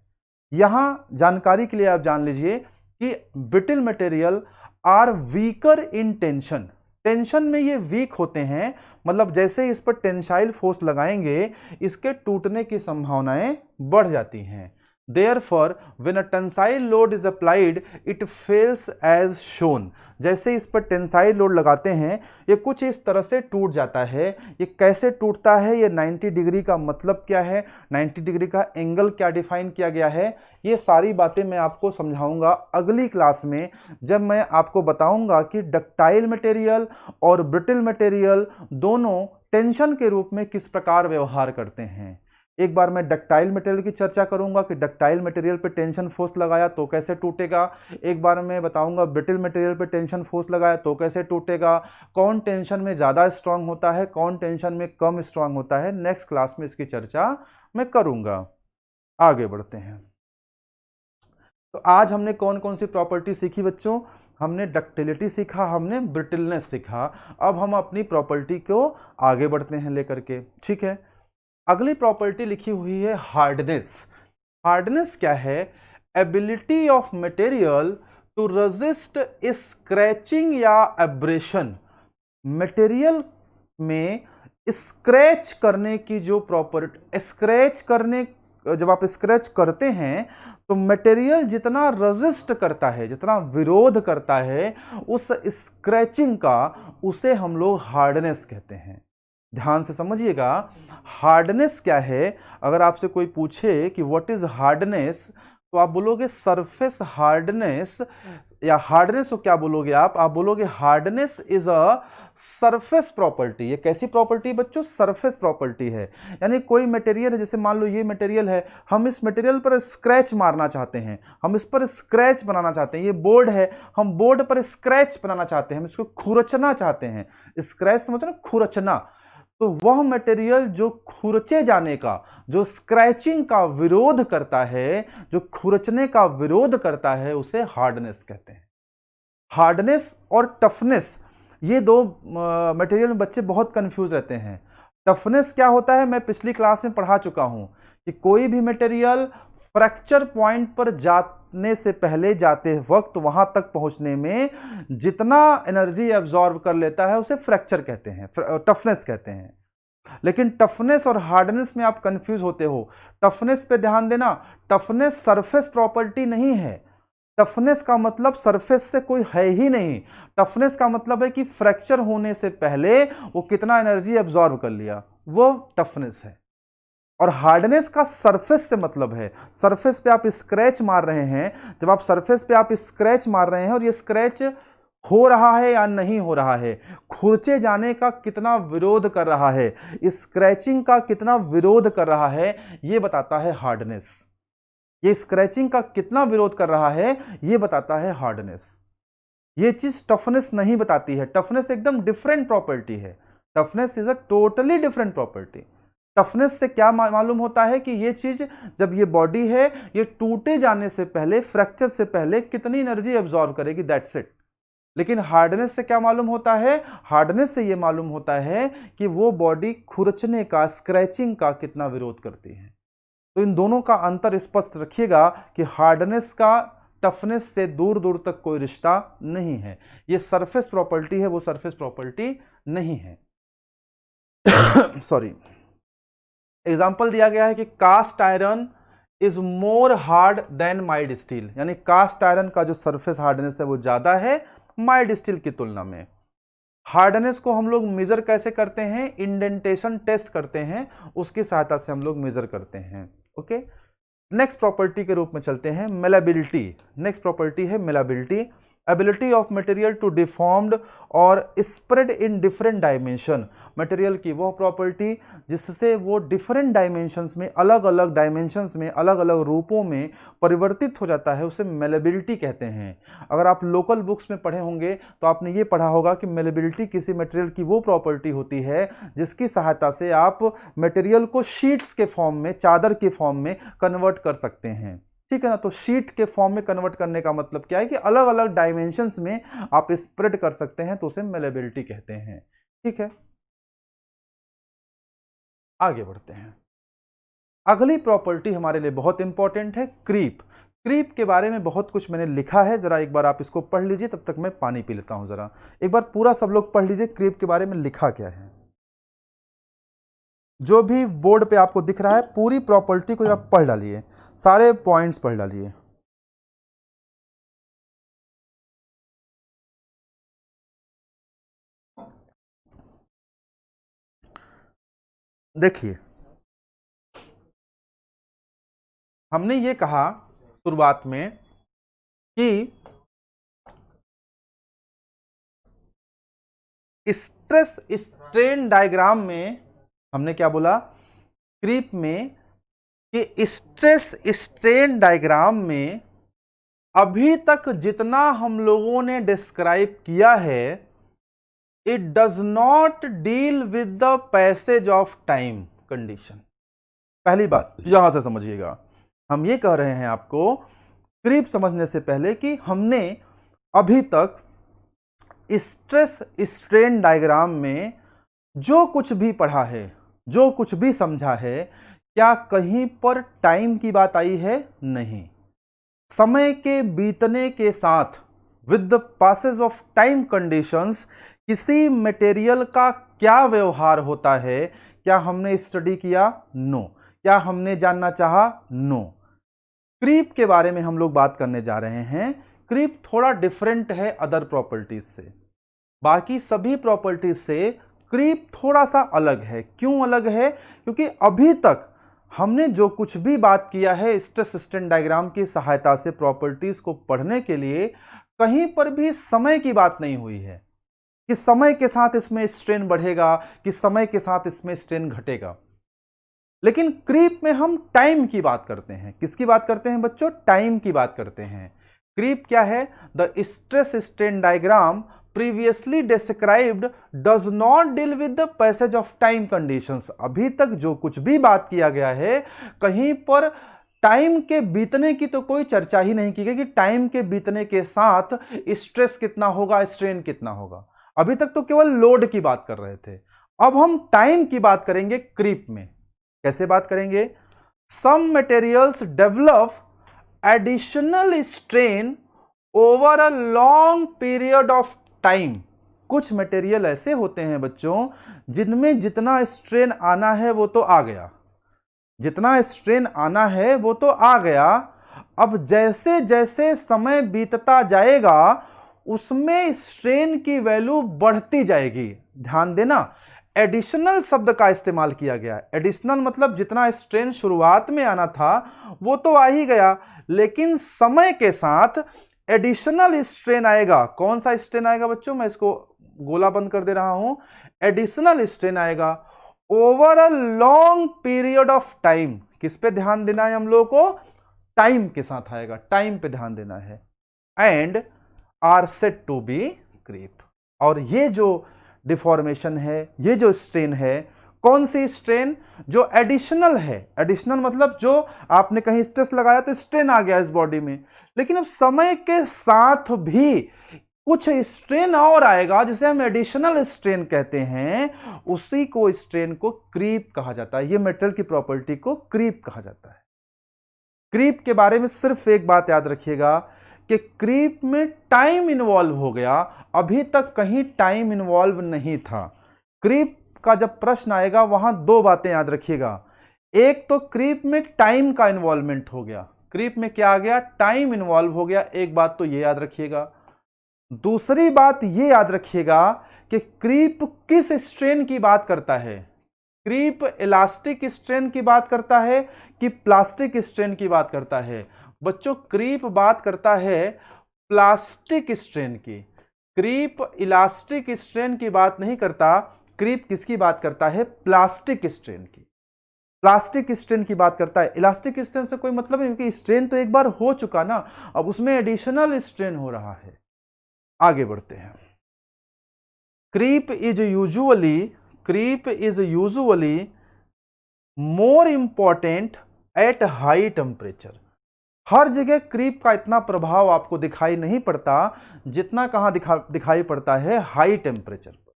S1: यहां जानकारी के लिए आप जान लीजिए कि brittle material are weaker in tension. Tension में ये वीक होते हैं, मतलब जैसे इस पर टेंसाइल फोर्स लगाएंगे इसके टूटने की संभावनाएं बढ़ जाती हैं। Therefore, when a tensile load is applied, it fails as shown। जैसे इस पर टेंसाइल लोड लगाते हैं ये कुछ इस तरह से टूट जाता है। ये कैसे टूटता है, ये 90 डिग्री का मतलब क्या है, 90 डिग्री का एंगल क्या डिफाइन किया गया है, ये सारी बातें मैं आपको समझाऊंगा अगली क्लास में, जब मैं आपको बताऊंगा कि डक्टाइल मटेरियल और ब्रिटिल मटेरियल दोनों टेंशन के रूप में किस प्रकार व्यवहार करते हैं। एक बार मैं डक्टाइल मटेरियल की चर्चा करूंगा कि डक्टाइल मटेरियल पे टेंशन फोर्स लगाया तो कैसे टूटेगा। एक बार मैं बताऊंगा ब्रिटिल मटेरियल पे टेंशन फोर्स लगाया तो कैसे टूटेगा, कौन टेंशन में ज़्यादा स्ट्रांग होता है, कौन टेंशन में कम स्ट्रांग होता है। नेक्स्ट क्लास में इसकी चर्चा मैं करूंगा। आगे बढ़ते हैं। तो आज हमने कौन कौन सी प्रॉपर्टी सीखी बच्चों? हमने डक्टिलिटी सीखा, हमने ब्रिटिलनेस सीखा। अब हम अपनी प्रॉपर्टी को आगे बढ़ते हैं लेकर के, ठीक है। अगली प्रॉपर्टी लिखी हुई है हार्डनेस। हार्डनेस क्या है? Ability of material to resist scratching या एब्रेशन। मटेरियल में स्क्रैच करने की जो प्रॉपर्टी, स्क्रैच करने, जब आप स्क्रैच करते हैं तो मटेरियल जितना रेजिस्ट करता है, जितना विरोध करता है उस स्क्रैचिंग का, उसे हम लोग हार्डनेस कहते हैं। ध्यान से समझिएगा, हार्डनेस क्या है। अगर आपसे कोई पूछे कि व्हाट इज हार्डनेस, तो आप बोलोगे सरफेस हार्डनेस, या हार्डनेस को क्या बोलोगे आप बोलोगे hardness is a surface property. ये कैसी प्रॉपर्टी बच्चों? सरफेस प्रॉपर्टी है। यानी कोई मटेरियल है, जैसे मान लो ये मटेरियल है, हम इस मटेरियल पर स्क्रैच मारना चाहते हैं, हम इस पर स्क्रैच बनाना चाहते हैं। ये बोर्ड है, हम बोर्ड पर स्क्रैच बनाना चाहते हैं, हम इसको खुरचना चाहते हैं। स्क्रैच समझो ना, खुरचना। तो वह मटेरियल जो खुरचे जाने का, जो स्क्रैचिंग का विरोध करता है, जो खुरचने का विरोध करता है, उसे हार्डनेस कहते हैं। हार्डनेस और टफनेस, ये दो मटेरियल में बच्चे बहुत कंफ्यूज रहते हैं। टफनेस क्या होता है, मैं पिछली क्लास में पढ़ा चुका हूं कि कोई भी मटेरियल फ्रैक्चर पॉइंट पर जाने से पहले, जाते वक्त वहां तक पहुंचने में जितना एनर्जी एब्जॉर्ब कर लेता है उसे फ्रैक्चर कहते हैं, टफनेस कहते हैं। लेकिन टफनेस और हार्डनेस में आप कंफ्यूज होते हो। टफनेस पे ध्यान देना, टफनेस सरफेस प्रॉपर्टी नहीं है। टफनेस का मतलब सरफेस से कोई है ही नहीं। टफनेस का मतलब है कि फ्रैक्चर होने से पहले वो कितना एनर्जी एब्जॉर्ब कर लिया, वो टफनेस है। और हार्डनेस का सरफेस से मतलब है, सरफेस पे आप स्क्रैच मार रहे हैं, जब आप सरफेस पे आप स्क्रैच मार रहे हैं और ये स्क्रैच हो रहा है या नहीं हो रहा है, खुरचे जाने का कितना विरोध कर रहा है, स्क्रैचिंग का कितना विरोध कर रहा है, ये बताता है हार्डनेस। ये स्क्रैचिंग का कितना विरोध कर रहा है ये बताता है हार्डनेस। ये चीज टफनेस नहीं बताती है। टफनेस एकदम डिफरेंट प्रॉपर्टी है। Toughness is a totally different property. Toughness से क्या मालूम होता है कि ये चीज, जब ये बॉडी है, ये टूटे जाने से पहले, फ्रैक्चर से पहले कितनी एनर्जी एब्जॉर्ब करेगी, दैट्स इट। लेकिन हार्डनेस से क्या मालूम होता है? हार्डनेस से ये मालूम होता है कि वो बॉडी खुरचने का, स्क्रैचिंग का कितना विरोध करती है। तो इन दोनों का अंतर स्पष्ट रखिएगा कि हार्डनेस का टफनेस से दूर दूर तक कोई रिश्ता नहीं है। ये सरफेस प्रॉपर्टी है, वो सरफेस प्रॉपर्टी नहीं है। सॉरी। एग्जाम्पल दिया गया है कि cast iron is more hard than mild steel, यानी कास्ट आयरन का जो सरफेस हार्डनेस है वो ज्यादा है माइल्ड स्टील की तुलना में। हार्डनेस को हम लोग मेजर कैसे करते हैं, इंडेंटेशन टेस्ट करते हैं, उसकी सहायता से हम लोग मेजर करते हैं। ओके, नेक्स्ट प्रॉपर्टी के रूप में चलते हैं मेलाबिलिटी। नेक्स्ट प्रॉपर्टी है malleability, ability of material to deformed और spread in different dimension. Material की वो प्रॉपर्टी जिससे वो डिफरेंट डायमेंशंस में, अलग अलग डायमेंशंस में, अलग अलग रूपों में परिवर्तित हो जाता है, उसे मेलेबिलिटी कहते हैं। अगर आप लोकल बुक्स में पढ़े होंगे तो आपने ये पढ़ा होगा कि मेलेबिलिटी किसी मटेरियल की वो प्रॉपर्टी होती है जिसकी सहायता से आप मटेरियल को शीट्स के फॉर्म में, चादर के फॉर्म में कन्वर्ट कर सकते हैं। ठीक है ना, तो शीट के फॉर्म में कन्वर्ट करने का मतलब क्या है कि अलग अलग डायमेंशंस में आप स्प्रेड कर सकते हैं, तो उसे मेलेबिलिटी कहते हैं। ठीक है, आगे बढ़ते हैं। अगली प्रॉपर्टी हमारे लिए बहुत इंपॉर्टेंट है क्रीप। क्रीप के बारे में बहुत कुछ मैंने लिखा है, जरा एक बार आप इसको पढ़ लीजिए, तब तक मैं पानी पी लेता हूं। जरा एक बार पूरा सब लोग पढ़ लीजिए क्रीप के बारे में लिखा क्या है। जो भी बोर्ड पे आपको दिख रहा है पूरी प्रॉपर्टी को जरा पढ़ डालिए, सारे पॉइंट्स पढ़ डालिए। देखिए, हमने ये कहा शुरुआत में कि स्ट्रेस स्ट्रेन डायग्राम में हमने क्या बोला, क्रीप में, कि स्ट्रेस स्ट्रेन डायग्राम में अभी तक जितना हम लोगों ने डिस्क्राइब किया है, it does not deal with the passage of time condition. पहली बात यहां से समझिएगा, हम ये कह रहे हैं आपको क्रीप समझने से पहले कि हमने अभी तक स्ट्रेस स्ट्रेन डायग्राम में जो कुछ भी पढ़ा है, जो कुछ भी समझा है, क्या कहीं पर टाइम की बात आई है? नहीं। समय के बीतने के साथ with the passage of time conditions किसी मटेरियल का क्या व्यवहार होता है, क्या हमने स्टडी किया? नो। क्या हमने जानना चाहा? नो। क्रीप के बारे में हम लोग बात करने जा रहे हैं। क्रीप थोड़ा डिफरेंट है अदर प्रॉपर्टीज से, बाकी सभी प्रॉपर्टीज से क्रीप थोड़ा सा अलग है। क्यों अलग है? क्योंकि अभी तक हमने जो कुछ भी बात किया है स्ट्रेस स्ट्रेन डायग्राम की सहायता से प्रॉपर्टीज को पढ़ने के लिए, कहीं पर भी समय की बात नहीं हुई है कि समय के साथ इसमें स्ट्रेन बढ़ेगा, कि समय के साथ इसमें स्ट्रेन घटेगा। लेकिन क्रीप में हम टाइम की बात करते हैं। किसकी बात करते हैं बच्चों? टाइम की बात करते हैं। क्रीप क्या है? The stress strain diagram previously described does not deal with the passage of time conditions. अभी तक जो कुछ भी बात किया गया है, कहीं पर टाइम के बीतने की तो कोई चर्चा ही नहीं की गई कि टाइम के बीतने के साथ स्ट्रेस कितना होगा, स्ट्रेन कितना होगा। अभी तक तो केवल लोड की बात कर रहे थे। अब हम टाइम की बात करेंगे क्रीप में। कैसे बात करेंगे? Some materials develop additional strain over a long period of time. कुछ मटेरियल ऐसे होते हैं बच्चों जिनमें जितना स्ट्रेन आना है वो तो आ गया, जितना स्ट्रेन आना है वो तो आ गया। अब जैसे जैसे समय बीतता जाएगा उसमें स्ट्रेन की वैल्यू बढ़ती जाएगी। ध्यान देना, एडिशनल शब्द का इस्तेमाल किया गया। एडिशनल मतलब जितना स्ट्रेन शुरुआत में आना था वो तो आ ही गया, लेकिन समय के साथ एडिशनल स्ट्रेन आएगा। कौन सा स्ट्रेन आएगा बच्चों? मैं इसको गोला बंद कर दे रहा हूं। एडिशनल स्ट्रेन आएगा over a long period of time. किस पे ध्यान देना है हम लोगों को? टाइम के साथ आएगा, टाइम पे ध्यान देना है। And are said to be creep. और ये जो डिफॉर्मेशन है, ये जो स्ट्रेन है, कौन सी स्ट्रेन? जो एडिशनल है। एडिशनल मतलब जो आपने कहीं स्ट्रेस लगाया तो स्ट्रेन आ गया इस बॉडी में, लेकिन अब समय के साथ भी कुछ स्ट्रेन और आएगा जिसे हम एडिशनल स्ट्रेन कहते हैं। उसी को स्ट्रेन को क्रीप कहा जाता है। ये मेटल की प्रॉपर्टी को क्रीप कहा जाता है। क्रीप के बारे में सिर्फ एक बात याद रखिएगा कि क्रीप में टाइम इन्वॉल्व हो गया, अभी तक कहीं टाइम इन्वॉल्व नहीं था। क्रीप का जब प्रश्न आएगा वहां दो बातें याद रखिएगा। एक तो क्रीप में टाइम का इन्वॉल्वमेंट हो गया, क्रीप में क्या आ गया, टाइम इन्वॉल्व हो गया, एक बात तो ये याद रखिएगा। दूसरी बात ये याद रखिएगा कि क्रीप किस स्ट्रेन की बात करता है, क्रीप इलास्टिक स्ट्रेन की बात करता है कि प्लास्टिक स्ट्रेन की बात करता है। बच्चों क्रीप बात करता है प्लास्टिक स्ट्रेन की, क्रीप इलास्टिक स्ट्रेन की बात नहीं करता, क्रीप किसकी बात करता है, प्लास्टिक स्ट्रेन की, प्लास्टिक स्ट्रेन की बात करता है। इलास्टिक स्ट्रेन से कोई मतलब नहीं, क्योंकि स्ट्रेन तो एक बार हो चुका ना, अब उसमें एडिशनल स्ट्रेन हो रहा है। आगे बढ़ते हैं। Creep is usually more important at high temperature. हर जगह क्रीप का इतना प्रभाव आपको दिखाई नहीं पड़ता जितना कहां दिखाई पड़ता है, हाई टेम्परेचर पर।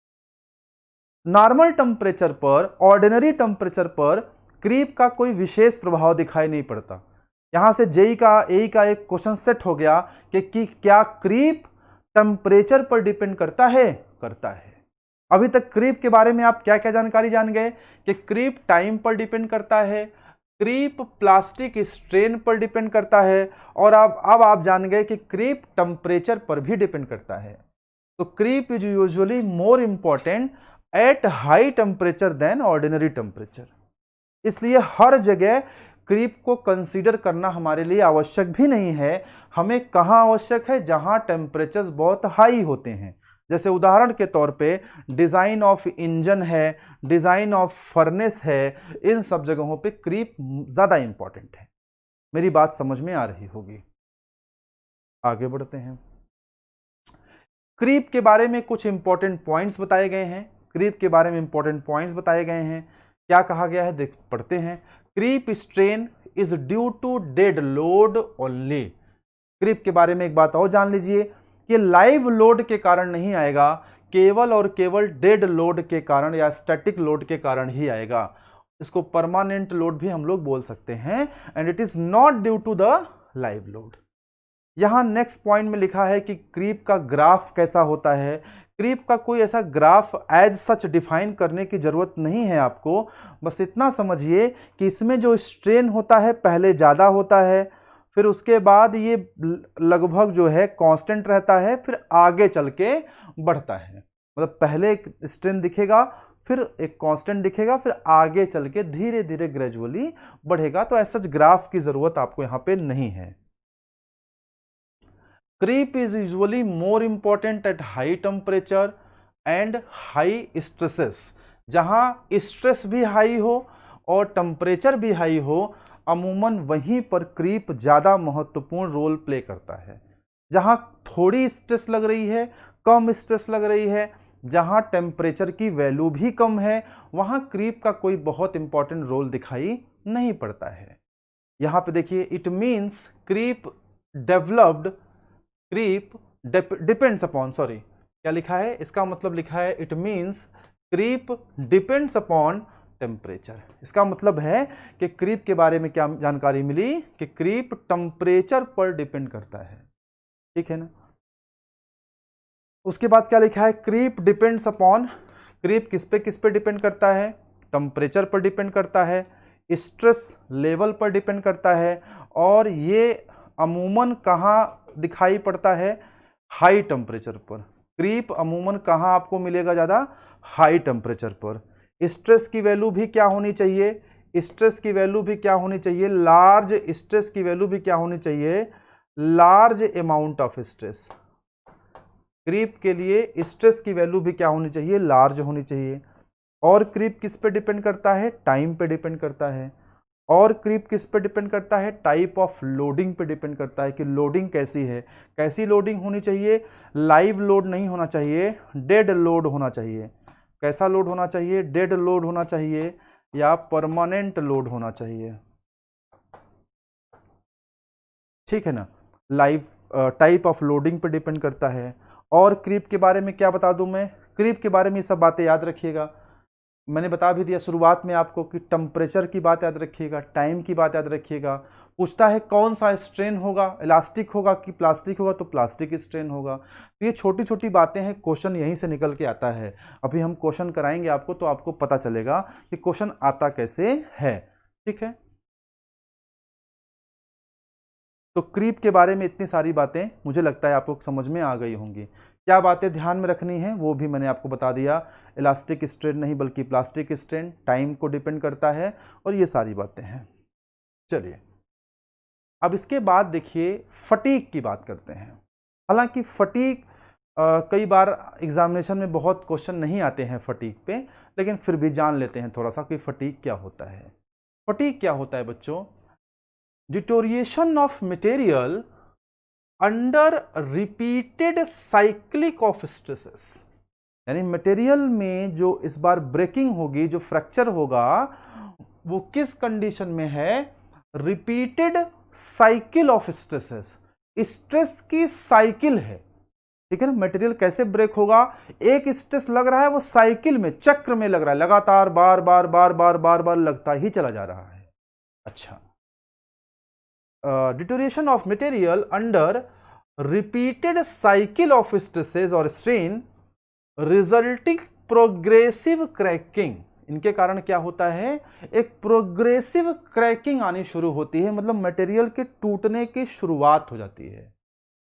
S1: नॉर्मल टेम्परेचर पर, ऑर्डिनरी टेम्परेचर पर क्रीप का कोई विशेष प्रभाव दिखाई नहीं पड़ता। यहां से जेई का एक क्वेश्चन सेट हो गया कि क्या क्रीप टेम्परेचर पर डिपेंड करता है, करता है। अभी तक क्रीप के बारे में आप क्या क्या जानकारी जान गए कि क्रीप टाइम पर डिपेंड करता है, क्रीप प्लास्टिक स्ट्रेन पर डिपेंड करता है, और अब आप जान गए कि क्रीप टेम्परेचर पर भी डिपेंड करता है। तो creep is usually more important at high temperature than ordinary temperature. इसलिए हर जगह क्रीप को कंसीडर करना हमारे लिए आवश्यक भी नहीं है। हमें कहाँ आवश्यक है, जहां टेम्परेचर्स बहुत हाई होते हैं। जैसे उदाहरण के तौर पे डिजाइन ऑफ इंजन है, डिजाइन ऑफ फर्नेस है, इन सब जगहों पे क्रीप ज्यादा इंपॉर्टेंट है। मेरी बात समझ में आ रही होगी। आगे बढ़ते हैं। क्रीप के बारे में कुछ इंपॉर्टेंट पॉइंट्स बताए गए हैं, क्रीप के बारे में इंपॉर्टेंट पॉइंट्स बताए गए हैं। क्या कहा गया है, देख पढ़ते हैं। Creep strain is due to dead load only. Creep के बारे में एक बात और जान लीजिए कि लाइव लोड के कारण नहीं आएगा, केवल और केवल डेड लोड के कारण या स्टैटिक लोड के कारण ही आएगा। इसको परमानेंट लोड भी हम लोग बोल सकते हैं, and it is not due to the live load. यहां नेक्स्ट पॉइंट में लिखा है कि क्रीप का ग्राफ कैसा होता है। क्रीप का कोई ऐसा ग्राफ एज सच डिफाइन करने की जरूरत नहीं है आपको, बस इतना समझिए कि इसमें जो स्ट्रेन होता है पहले ज़्यादा होता है, फिर उसके बाद ये लगभग जो है कांस्टेंट रहता है, फिर आगे चल के बढ़ता है। मतलब पहले एक स्ट्रेन दिखेगा, फिर एक कांस्टेंट दिखेगा, फिर आगे चल के धीरे धीरे ग्रेजुअली बढ़ेगा। तो ऐसा ग्राफ की जरूरत आपको यहाँ पे नहीं है। Creep is usually more important at high temperature and high stresses. जहां स्ट्रेस भी हाई हो और टेम्परेचर भी हाई हो, अमूमन वहीं पर क्रीप ज़्यादा महत्वपूर्ण रोल प्ले करता है। जहां थोड़ी स्ट्रेस लग रही है, कम स्ट्रेस लग रही है, जहां टेम्परेचर की वैल्यू भी कम है, वहां क्रीप का कोई बहुत इंपॉर्टेंट रोल दिखाई नहीं पड़ता है। यहां पे देखिए, it means creep developed, creep depends upon, sorry क्या लिखा है, इसका मतलब लिखा है it means creep depends upon temperature. इसका मतलब है कि क्रीप के बारे में क्या जानकारी मिली कि क्रीप टेम्परेचर पर डिपेंड करता है, ठीक है ना। उसके बाद क्या लिखा है, क्रीप डिपेंड्स अपॉन, क्रीप किस पे डिपेंड करता है, टेम्परेचर पर डिपेंड करता है, स्ट्रेस लेवल पर डिपेंड करता है, और ये अमूमन कहाँ दिखाई पड़ता है, हाई टेम्परेचर पर। क्रीप अमूमन कहाँ आपको मिलेगा ज़्यादा, हाई टेम्परेचर पर। स्ट्रेस की वैल्यू भी क्या होनी चाहिए, स्ट्रेस की वैल्यू भी क्या होनी चाहिए, लार्ज स्ट्रेस की वैल्यू भी क्या होनी चाहिए, large amount of stress. Creep के लिए स्ट्रेस की वैल्यू भी क्या होनी चाहिए, लार्ज होनी चाहिए। और क्रीप किस पे डिपेंड करता है, टाइम पे डिपेंड करता है। और क्रीप किस पे डिपेंड करता है, टाइप ऑफ लोडिंग पे डिपेंड करता है कि लोडिंग कैसी है, कैसी लोडिंग होनी चाहिए, लाइव लोड नहीं होना चाहिए, डेड लोड होना चाहिए। कैसा लोड होना चाहिए, डेड लोड होना चाहिए या परमानेंट लोड होना चाहिए, ठीक है ना। लाइव टाइप ऑफ लोडिंग पे डिपेंड करता है। और क्रीप के बारे में क्या बता दूं मैं, क्रीप के बारे में ये सब बातें याद रखिएगा। मैंने बता भी दिया शुरुआत में आपको कि टेम्परेचर की बात याद रखिएगा, टाइम की बात याद रखिएगा। पूछता है कौन सा स्ट्रेन होगा, इलास्टिक होगा कि प्लास्टिक होगा, तो प्लास्टिक स्ट्रेन होगा। तो ये छोटी छोटी बातें हैं, क्वेश्चन यहीं से निकल के आता है। अभी हम क्वेश्चन कराएंगे आपको, तो आपको पता चलेगा कि क्वेश्चन आता कैसे है। ठीक है, तो क्रीप के बारे में इतनी सारी बातें मुझे लगता है आपको समझ में आ गई होंगी। क्या बातें ध्यान में रखनी है वो भी मैंने आपको बता दिया। इलास्टिक स्ट्रेन नहीं बल्कि प्लास्टिक स्ट्रेन, टाइम को डिपेंड करता है, और ये सारी बातें हैं। चलिए अब इसके बाद देखिए फटीग की बात करते हैं। हालांकि फटीग कई बार एग्जामिनेशन में बहुत क्वेश्चन नहीं आते हैं फटीग पे, लेकिन फिर भी जान लेते हैं थोड़ा सा कि फटीग क्या होता है। फटीग क्या होता है बच्चों? Deterioration of material under repeated cyclic of stresses, यानी मटेरियल में जो इस बार ब्रेकिंग होगी, जो फ्रैक्चर होगा, वो किस कंडीशन में है? Repeated cycle of stresses, stress की साइकिल है। ठीक है ना, मटेरियल कैसे ब्रेक होगा? एक स्ट्रेस लग रहा है, वो साइकिल में, चक्र में लग रहा है, लगातार बार बार बार बार बार बार लगता ही चला जा रहा है। अच्छा, deterioration of material under repeated cycle of stresses और स्ट्रेन रिजल्टिंग प्रोग्रेसिव क्रैकिंग, इनके कारण क्या होता है? एक प्रोग्रेसिव क्रैकिंग आनी शुरू होती है, मतलब मटेरियल के टूटने की शुरुआत हो जाती है।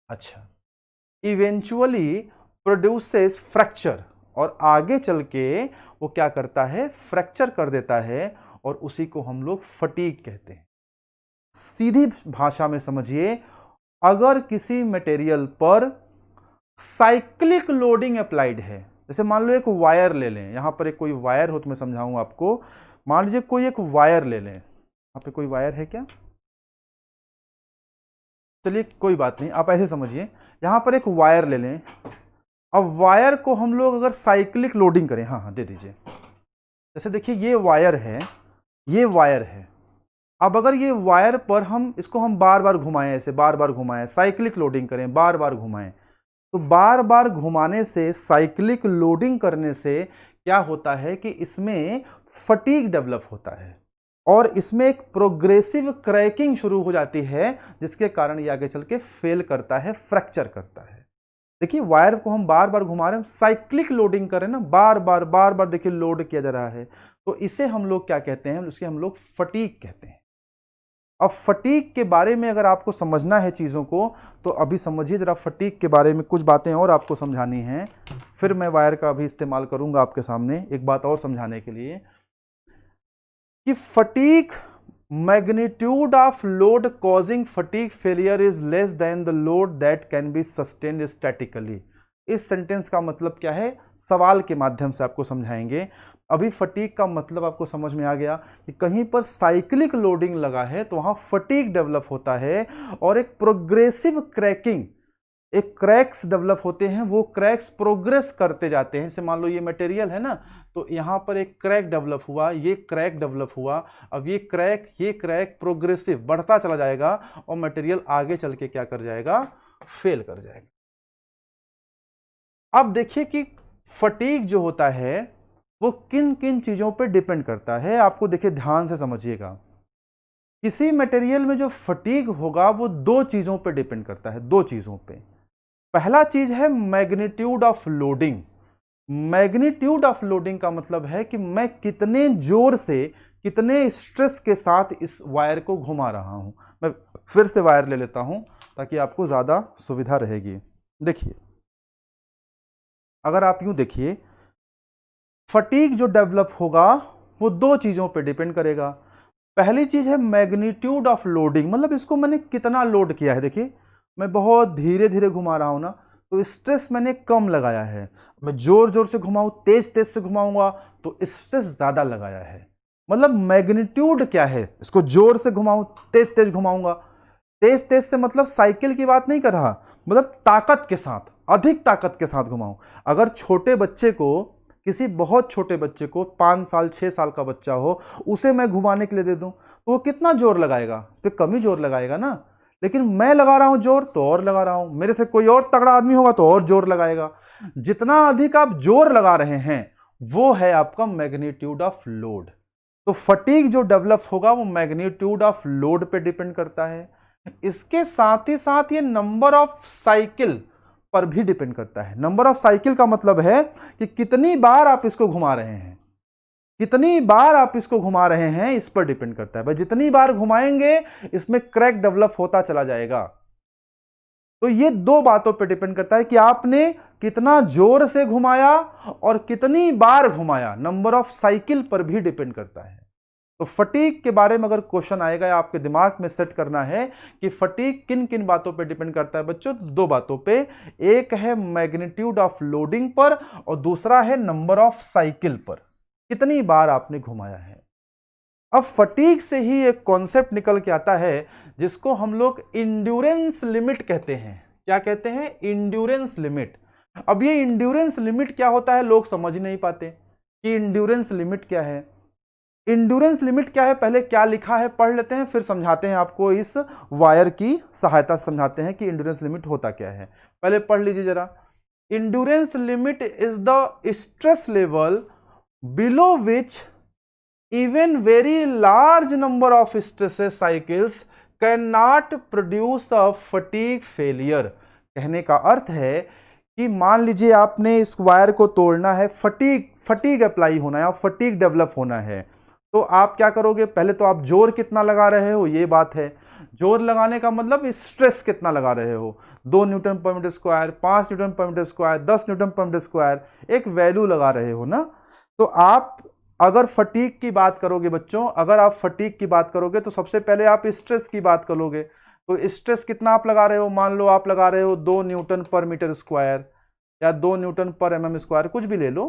S1: अच्छा, इवेंचुअली प्रोड्यूसेस फ्रैक्चर, और आगे चल के वो क्या करता है? फ्रैक्चर कर देता है, और उसी को हम लोग फटीग कहते हैं। सीधी भाषा में समझिए, अगर किसी मटेरियल पर साइक्लिक लोडिंग अप्लाइड है, जैसे मान लो एक वायर ले लें, यहां पर एक कोई वायर हो तो मैं समझाऊंगा आपको। मान लीजिए कोई एक वायर ले लें, यहाँ पे कोई वायर है क्या? चलिए कोई बात नहीं, आप ऐसे समझिए, यहां पर एक वायर ले लें। अब वायर को हम लोग अगर साइक्लिक लोडिंग करें, हाँ हाँ दे दीजिए, जैसे देखिए ये वायर है, ये वायर है। अब अगर ये वायर पर हम इसको हम बार बार घुमाएं, ऐसे बार बार घुमाएं, साइक्लिक लोडिंग करें, बार बार घुमाएं, तो बार बार घुमाने से, साइक्लिक लोडिंग करने से क्या होता है कि इसमें फटीग डेवलप होता है, और इसमें एक प्रोग्रेसिव क्रैकिंग शुरू हो जाती है, जिसके कारण ये आगे चल के फेल करता है, फ्रैक्चर करता है। देखिए वायर को हम बार बार घुमा रहे हैं, साइक्लिक लोडिंग कर रहे हैं ना, बार बार देखिए लोड किया जा रहा है, तो इसे हम लोग क्या कहते हैं? उसके हम लोग फटीग कहते हैं। अब फटीग के बारे में अगर आपको समझना है चीज़ों को, तो अभी समझिए जरा, फटीग के बारे में कुछ बातें और आपको समझानी हैं, फिर मैं वायर का भी इस्तेमाल करूंगा आपके सामने एक बात और समझाने के लिए, कि fatigue magnitude of load causing fatigue failure is less than the load that can be sustained statically. इस सेंटेंस का मतलब क्या है? सवाल के माध्यम से आपको समझाएंगे। अभी फटीग का मतलब आपको समझ में आ गया कि कहीं पर साइक्लिक लोडिंग लगा है तो वहां फटीग डेवलप होता है, और एक प्रोग्रेसिव क्रैकिंग, एक क्रैक्स डेवलप होते हैं, वो क्रैक्स प्रोग्रेस करते जाते हैं। जैसे मान लो ये मटेरियल है ना, तो यहां पर एक क्रैक डेवलप हुआ, ये क्रैक डेवलप हुआ, अब ये क्रैक प्रोग्रेसिव बढ़ता चला जाएगा, और मटेरियल आगे चल के क्या कर जाएगा? फेल कर जाएगा। अब देखिए कि फटीग जो होता है वो किन किन चीजों पे डिपेंड करता है, आपको देखिए ध्यान से समझिएगा। किसी मटेरियल में जो फटीग होगा वो दो चीजों पे डिपेंड करता है, दो चीजों पे। पहला चीज है magnitude of loading. Magnitude of loading का मतलब है कि मैं कितने जोर से, कितने स्ट्रेस के साथ इस वायर को घुमा रहा हूं। मैं फिर से वायर ले लेता हूं ताकि आपको ज्यादा सुविधा रहेगी। देखिए, अगर आप यूं देखिए, फटीग जो डेवलप होगा वो दो चीजों पे डिपेंड करेगा। पहली चीज है मैग्नीट्यूड ऑफ लोडिंग, मतलब इसको मैंने कितना लोड किया है। देखिए मैं बहुत धीरे धीरे घुमा रहा हूं ना, तो स्ट्रेस मैंने कम लगाया है। मैं जोर जोर से घुमाऊं, तेज तेज से घुमाऊंगा तो स्ट्रेस ज्यादा लगाया है। मतलब मैग्नीट्यूड क्या है? इसको जोर से घुमाऊं, तेज तेज घुमाऊंगा। तेज तेज से मतलब साइकिल की बात नहीं कर रहा, मतलब ताकत के साथ, अधिक ताकत के साथ घुमाऊं। अगर छोटे बच्चे को, किसी बहुत छोटे बच्चे को, 5 साल 6 साल का बच्चा हो, उसे मैं घुमाने के लिए दे दूं तो वो कितना जोर लगाएगा? इस पर कम ही जोर लगाएगा ना। लेकिन मैं लगा रहा हूं जोर तो और लगा रहा हूं, मेरे से कोई और तगड़ा आदमी होगा तो और जोर लगाएगा। जितना अधिक आप जोर लगा रहे हैं वो है आपका मैग्नीट्यूड ऑफ लोड। तो फटीग जो डेवलप होगा वो मैग्नीट्यूड ऑफ लोड पे डिपेंड करता है। इसके साथ ही साथ ये नंबर ऑफ साइकिल पर भी डिपेंड करता है। नंबर ऑफ साइकिल का मतलब है कि कितनी बार आप इसको घुमा रहे हैं। कितनी बार आप इसको घुमा रहे हैं इस पर डिपेंड करता है भाई। जितनी बार घुमाएंगे इसमें क्रैक डेवलप होता चला जाएगा। तो ये दो बातों पर डिपेंड करता है कि आपने कितना जोर से घुमाया और कितनी बार घुमाया, नंबर ऑफ साइकिल पर भी डिपेंड करता है। तो फटीग के बारे में अगर क्वेश्चन आएगा या आपके दिमाग में सेट करना है कि फटीग किन किन बातों पे डिपेंड करता है बच्चों, दो बातों पे, एक है मैग्नीट्यूड ऑफ लोडिंग पर और दूसरा है नंबर ऑफ साइकिल पर, कितनी बार आपने घुमाया है। अब फटीग से ही एक कॉन्सेप्ट निकल के आता है जिसको हम लोग इंड्योरेंस लिमिट कहते हैं। क्या कहते हैं? Endurance limit. अब ये इंड्योरेंस लिमिट क्या होता है लोग समझ नहीं पाते कि इंड्योरेंस लिमिट क्या है। इंड्योरेंस लिमिट क्या है, पहले क्या लिखा है पढ़ लेते हैं, फिर समझाते हैं आपको, इस वायर की सहायता से समझाते हैं कि इंड्योरेंस लिमिट होता क्या है। पहले पढ़ लीजिए जरा। Endurance limit is the stress level below which even very large number of stresses cycles can not produce a fatigue failure. कहने का अर्थ है कि मान लीजिए आपने इस वायर को तोड़ना है, फटीग अप्लाई होना है और फटीग डेवलप होना है, तो आप क्या करोगे? पहले तो आप जोर कितना लगा रहे हो, ये बात है। जोर लगाने का मतलब स्ट्रेस कितना लगा रहे हो, 2 न्यूटन पर मीटर स्क्वायर, 5 न्यूटन पर मीटर स्क्वायर, 10 न्यूटन पर मीटर स्क्वायर, एक वैल्यू लगा रहे हो ना। तो आप अगर फटीग की बात करोगे बच्चों, अगर आप फटीग की बात करोगे तो सबसे पहले आप स्ट्रेस की बात करोगे। तो स्ट्रेस कितना आप लगा रहे हो? मान लो आप लगा रहे हो 2 न्यूटन पर मीटर स्क्वायर या 2 न्यूटन पर एमएम स्क्वायर, कुछ भी ले लो,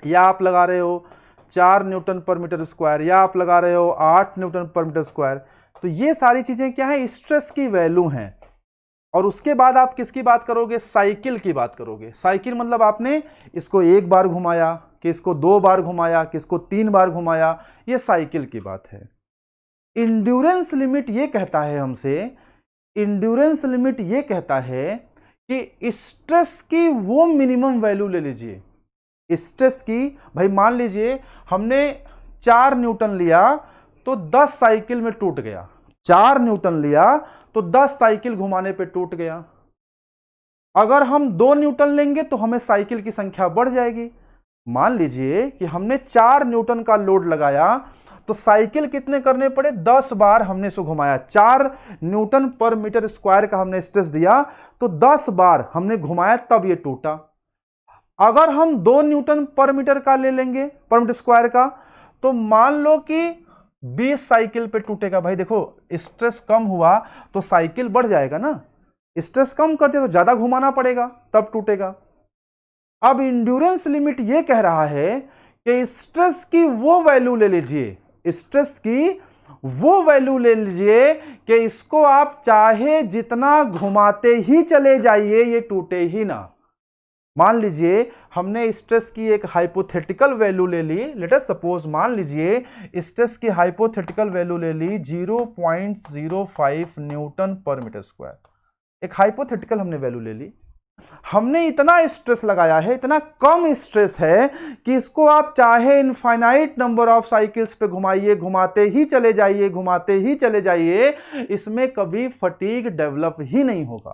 S1: या आप लगा रहे हो 4 न्यूटन पर मीटर स्क्वायर, या आप लगा रहे हो 8 न्यूटन पर मीटर स्क्वायर। तो ये सारी चीजें क्या है? स्ट्रेस की वैल्यू हैं। और उसके बाद आप किसकी बात करोगे? साइकिल की बात करोगे। साइकिल मतलब आपने इसको एक बार घुमाया कि इसको 2 बार घुमाया कि इसको 3 बार घुमाया, ये साइकिल की बात है। इंड्योरेंस लिमिट ये कहता है हमसे, इंड्योरेंस लिमिट ये कहता है कि स्ट्रेस की वो मिनिमम वैल्यू ले लीजिए। स्ट्रेस की, भाई मान लीजिए हमने 4 न्यूटन लिया तो 10 साइकिल में टूट गया, 4 न्यूटन लिया तो 10 साइकिल घुमाने पे टूट गया। अगर हम 2 न्यूटन लेंगे तो हमें साइकिल की संख्या बढ़ जाएगी। मान लीजिए कि हमने 4 न्यूटन का लोड लगाया तो साइकिल कितने करने पड़े? 10 बार हमने इसको घुमाया। 4 न्यूटन पर मीटर स्क्वायर का हमने स्ट्रेस दिया तो 10 बार हमने घुमाया तब ये टूटा। अगर हम 2 न्यूटन पर मीटर का ले लेंगे, पर मीटर स्क्वायर का, तो मान लो कि 20 साइकिल पे टूटेगा। भाई देखो, स्ट्रेस कम हुआ तो साइकिल बढ़ जाएगा ना, स्ट्रेस कम करते तो ज्यादा घुमाना पड़ेगा तब टूटेगा। अब इंड्योरेंस लिमिट ये कह रहा है कि स्ट्रेस की वो वैल्यू ले लीजिए, स्ट्रेस की वो वैल्यू ले लीजिए कि इसको आप चाहे जितना घुमाते ही चले जाइए ये टूटे ही ना। मान लीजिए हमने स्ट्रेस की एक हाइपोथेटिकल वैल्यू ले ली, लेट अस सपोज, मान लीजिए स्ट्रेस की हाइपोथेटिकल वैल्यू ले ली 0.05 न्यूटन पर मीटर स्क्वायर। एक हाइपोथेटिकल हमने वैल्यू ले ली, हमने इतना स्ट्रेस लगाया है, इतना कम स्ट्रेस है कि इसको आप चाहे इनफाइनाइट नंबर ऑफ साइकिल्स पे घुमाइए, घुमाते ही चले जाइए, घुमाते ही चले जाइए, इसमें कभी फटीग डेवलप ही नहीं होगा।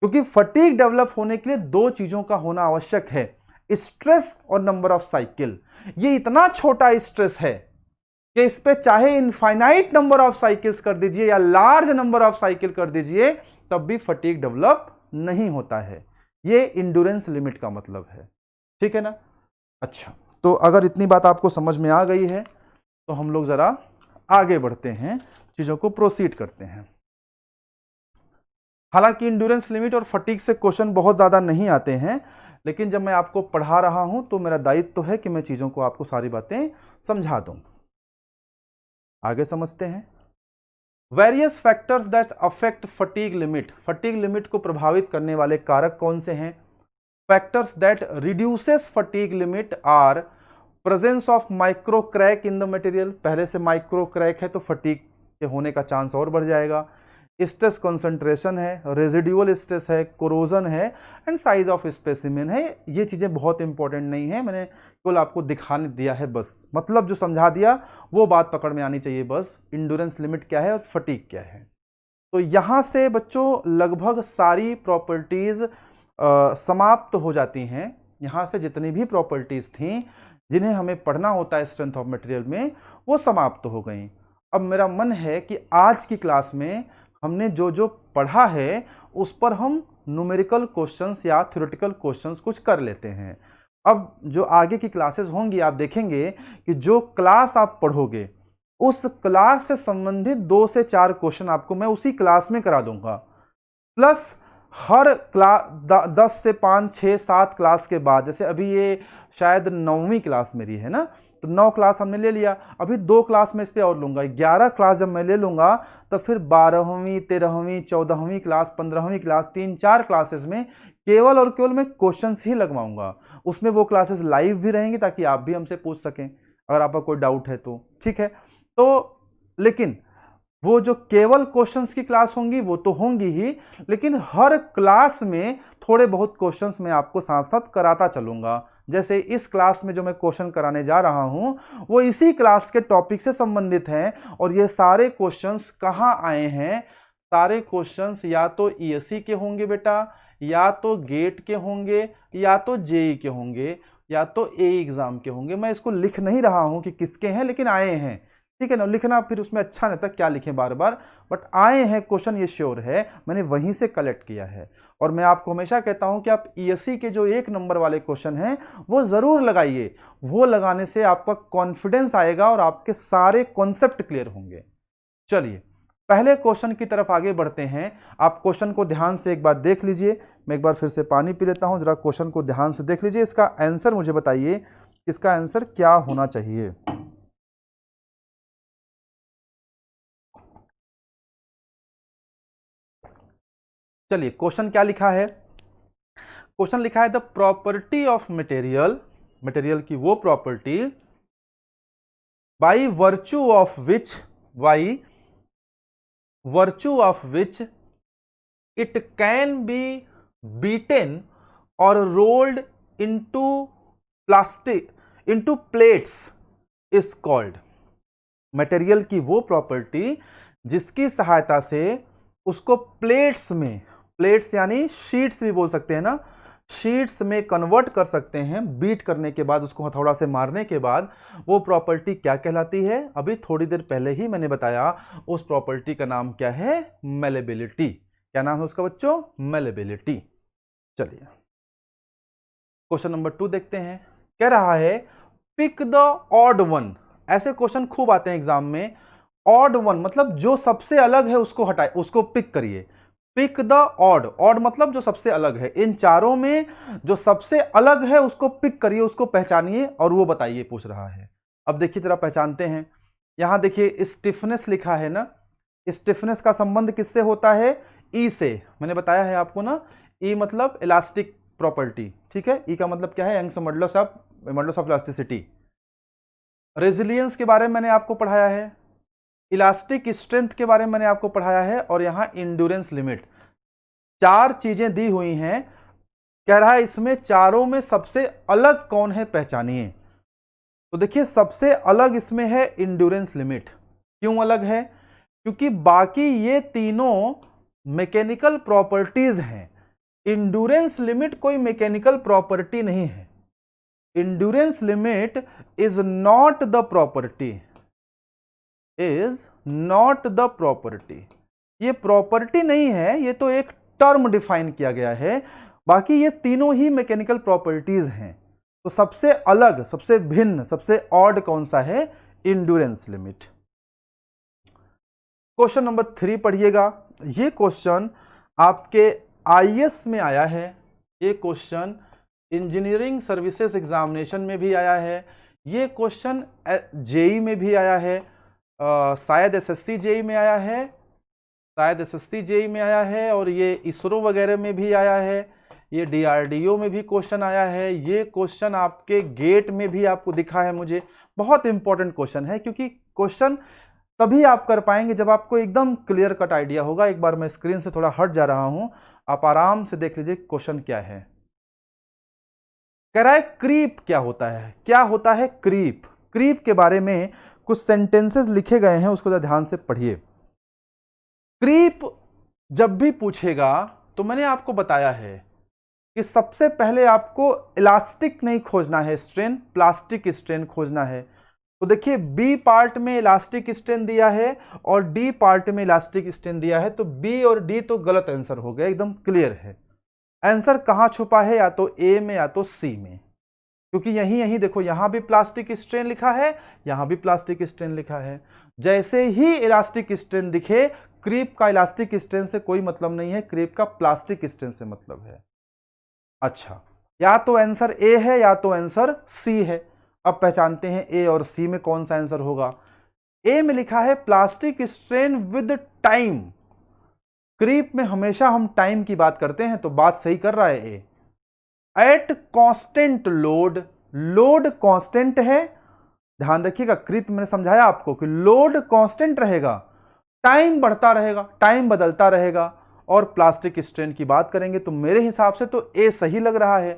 S1: क्योंकि फटीग डेवलप होने के लिए 2 चीजों का होना आवश्यक है, स्ट्रेस और नंबर ऑफ साइकिल। ये इतना छोटा स्ट्रेस है कि इस पे चाहे इनफाइनाइट नंबर ऑफ साइकिल्स कर दीजिए या लार्ज नंबर ऑफ साइकिल कर दीजिए, तब भी फटीग डेवलप नहीं होता है। ये इंड्योरेंस लिमिट का मतलब है, ठीक है ना। अच्छा, तो अगर इतनी बात आपको समझ में आ गई है तो हम लोग जरा आगे बढ़ते हैं, चीजों को प्रोसीड करते हैं। हालांकि इंड्योरेंस लिमिट और फटीग से क्वेश्चन बहुत ज्यादा नहीं आते हैं, लेकिन जब मैं आपको पढ़ा रहा हूं तो मेरा दायित्व तो है कि मैं चीजों को आपको सारी बातें समझा दूं। आगे समझते हैं। Various factors that affect fatigue limit. Fatigue limit को प्रभावित करने वाले कारक कौन से हैं? Factors that reduces fatigue limit are presence of micro crack in the material. पहले से माइक्रो क्रैक है तो फटीग के होने का चांस और बढ़ जाएगा। स्ट्रेस कंसंट्रेशन है, रेजिडुअल स्ट्रेस है, कोरोजन है एंड साइज ऑफ स्पेसिमेन है। ये चीज़ें बहुत इंपॉर्टेंट नहीं है, मैंने केवल आपको दिखाने दिया है बस, मतलब जो समझा दिया वो बात पकड़ में आनी चाहिए बस। इंड्योरेंस लिमिट क्या है और फटीग क्या है। तो यहाँ से बच्चों लगभग सारी प्रॉपर्टीज समाप्त हो जाती हैं। यहाँ से जितनी भी प्रॉपर्टीज थी जिन्हें हमें पढ़ना होता है स्ट्रेंथ ऑफ मटेरियल में, वो समाप्त हो गई। अब मेरा मन है कि आज की क्लास में हमने जो जो पढ़ा है उस पर हम न्यूमेरिकल क्वेश्चंस या थ्योरेटिकल क्वेश्चंस कुछ कर लेते हैं। अब जो आगे की क्लासेस होंगी आप देखेंगे कि जो क्लास आप पढ़ोगे उस क्लास से संबंधित 2 से 4 क्वेश्चन आपको मैं उसी क्लास में करा दूंगा, प्लस हर क्लास 10 से 5, 6, 7 क्लास के बाद, जैसे अभी ये शायद 9वीं क्लास मेरी है ना, तो 9 क्लास हमने ले लिया, अभी 2 क्लास में इस पर और लूंगा, 11 क्लास जब मैं ले लूंगा तब फिर 12वीं, 13वीं, 14वीं क्लास, 15वीं क्लास, 3-4 क्लासेस में केवल और केवल मैं क्वेश्चंस ही लगवाऊंगा। उसमें वो क्लासेस लाइव भी रहेंगी ताकि आप भी हमसे पूछ सकें अगर आपका कोई डाउट है तो, ठीक है। तो लेकिन वो जो केवल क्वेश्चंस की क्लास होंगी वो तो होंगी ही, लेकिन हर क्लास में थोड़े बहुत क्वेश्चंस मैं आपको साथ साथ कराता चलूंगा। जैसे इस क्लास में जो मैं क्वेश्चन कराने जा रहा हूं वो इसी क्लास के टॉपिक से संबंधित हैं, और ये सारे क्वेश्चंस कहां आए हैं, सारे क्वेश्चंस या तो ईएससी के होंगे बेटा, या तो गेट के होंगे, या तो जेई के होंगे, या तो ए एग्जाम के होंगे। मैं इसको लिख नहीं रहा हूं कि किसके हैं, लेकिन आए हैं, ठीक है ना। लिखना फिर उसमें अच्छा नहीं था, क्या लिखें बार बार, बट आए हैं क्वेश्चन, ये श्योर है, मैंने वहीं से कलेक्ट किया है। और मैं आपको हमेशा कहता हूं कि आप ईएससी के जो 1 नंबर वाले क्वेश्चन हैं वो जरूर लगाइए, वो लगाने से आपका कॉन्फिडेंस आएगा और आपके सारे कॉन्सेप्ट क्लियर होंगे। चलिए पहले क्वेश्चन की तरफ आगे बढ़ते हैं। आप क्वेश्चन को ध्यान से एक बार देख लीजिए, मैं एक बार फिर से पानी पी लेता हूं, जरा क्वेश्चन को ध्यान से देख लीजिए, इसका आंसर मुझे बताइए, इसका आंसर क्या होना चाहिए। चलिए क्वेश्चन क्या लिखा है, क्वेश्चन लिखा है the property of material, material की वो property by virtue of which it can be beaten और rolled into plates is called. Material की वो प्रॉपर्टी जिसकी सहायता से उसको प्लेट्स में, प्लेट्स यानी शीट्स भी बोल सकते हैं ना, शीट्स में कन्वर्ट कर सकते हैं, बीट करने के बाद, उसको हथौड़ा से मारने के बाद, वो प्रॉपर्टी क्या कहलाती है। अभी थोड़ी देर पहले ही मैंने बताया, उस प्रॉपर्टी का नाम क्या है, मेलेबिलिटी। क्या नाम है उसका बच्चों, मेलेबिलिटी। चलिए क्वेश्चन नंबर 2 देखते हैं। कह रहा है पिक द ऑड वन। ऐसे क्वेश्चन खूब आते हैं एग्जाम में। ऑड वन मतलब जो सबसे अलग है उसको हटाए, उसको पिक करिए। पिक द ऑड, ऑड मतलब जो सबसे अलग है, इन चारों में जो सबसे अलग है उसको पिक करिए, उसको पहचानिए और वो बताइए, पूछ रहा है। अब देखिए जरा पहचानते हैं। यहां देखिए स्टिफनेस लिखा है ना, स्टिफनेस का संबंध किससे होता है, ई से। मैंने बताया है आपको ना, ई मतलब इलास्टिक प्रॉपर्टी, ठीक है। ई का मतलब क्या है, Young's modulus of elasticity. Resilience के बारे में मैंने आपको पढ़ाया है, इलास्टिक स्ट्रेंथ के बारे में मैंने आपको पढ़ाया है, और यहां इंड्योरेंस लिमिट। 4 चीजें दी हुई हैं। कह रहा है इसमें चारों में सबसे अलग कौन है, पहचानिए। तो देखिए सबसे अलग इसमें है इंड्योरेंस लिमिट। क्यों अलग है, क्योंकि बाकी ये तीनों मैकेनिकल प्रॉपर्टीज हैं, इंड्योरेंस लिमिट कोई मैकेनिकल प्रॉपर्टी नहीं है। Endurance limit is not the property, ये प्रॉपर्टी नहीं है, ये तो एक टर्म डिफाइन किया गया है। बाकी ये तीनों ही मैकेनिकल प्रॉपर्टीज हैं। तो सबसे अलग, सबसे भिन्न, सबसे ऑड कौन सा है, इंड्योरेंस लिमिट। क्वेश्चन नंबर 3 पढ़िएगा। ये क्वेश्चन आपके आईएएस में आया है, ये क्वेश्चन इंजीनियरिंग सर्विसेज एग्जामिनेशन में भी आया है, ये क्वेश्चन जेई में भी आया है, शायद एसएससी जेई में आया है, शायद एसएससी जेई में आया है, और ये इसरो वगैरह में भी आया है, ये डीआरडीओ में भी क्वेश्चन आया है, ये क्वेश्चन आपके गेट में भी आपको दिखा है मुझे। बहुत इंपॉर्टेंट क्वेश्चन है, क्योंकि क्वेश्चन तभी आप कर पाएंगे जब आपको एकदम क्लियर कट आइडिया होगा। एक बार मैं स्क्रीन से थोड़ा हट जा रहा हूं, आप आराम से देख लीजिए क्वेश्चन क्या है। कह रहा है क्रीप क्या होता है, क्या होता है क्रीप। क्रीप के बारे में कुछ सेंटेंसेस लिखे गए हैं, उसको ध्यान से पढ़िए। क्रीप जब भी पूछेगा तो मैंने आपको बताया है कि सबसे पहले आपको इलास्टिक नहीं खोजना है स्ट्रेन, प्लास्टिक स्ट्रेन खोजना है। तो देखिए बी पार्ट में इलास्टिक स्ट्रेन दिया है और डी पार्ट में इलास्टिक स्ट्रेन दिया है, तो बी और डी तो गलत आंसर हो गया, एकदम क्लियर है। आंसर कहां छुपा है, या तो ए में या तो सी में, क्योंकि यहीं देखो यहां भी प्लास्टिक स्ट्रेन लिखा है, यहां भी प्लास्टिक स्ट्रेन लिखा है। जैसे ही इलास्टिक स्ट्रेन दिखे, क्रीप का इलास्टिक स्ट्रेन से कोई मतलब नहीं है, क्रीप का प्लास्टिक स्ट्रेन से मतलब है। अच्छा, या तो आंसर ए है या तो आंसर सी है। अब पहचानते हैं ए और सी में कौन सा आंसर होगा। ए में लिखा है plastic strain with time. Creep में हमेशा हम टाइम की बात करते हैं, तो बात सही कर रहा है A. At constant load, load constant है, ध्यान रखिएगा, क्रीप मैंने समझाया आपको कि लोड कांस्टेंट रहेगा, टाइम बढ़ता रहेगा, टाइम बदलता रहेगा। और प्लास्टिक स्ट्रेन की बात करेंगे तो मेरे हिसाब से तो ए सही लग रहा है,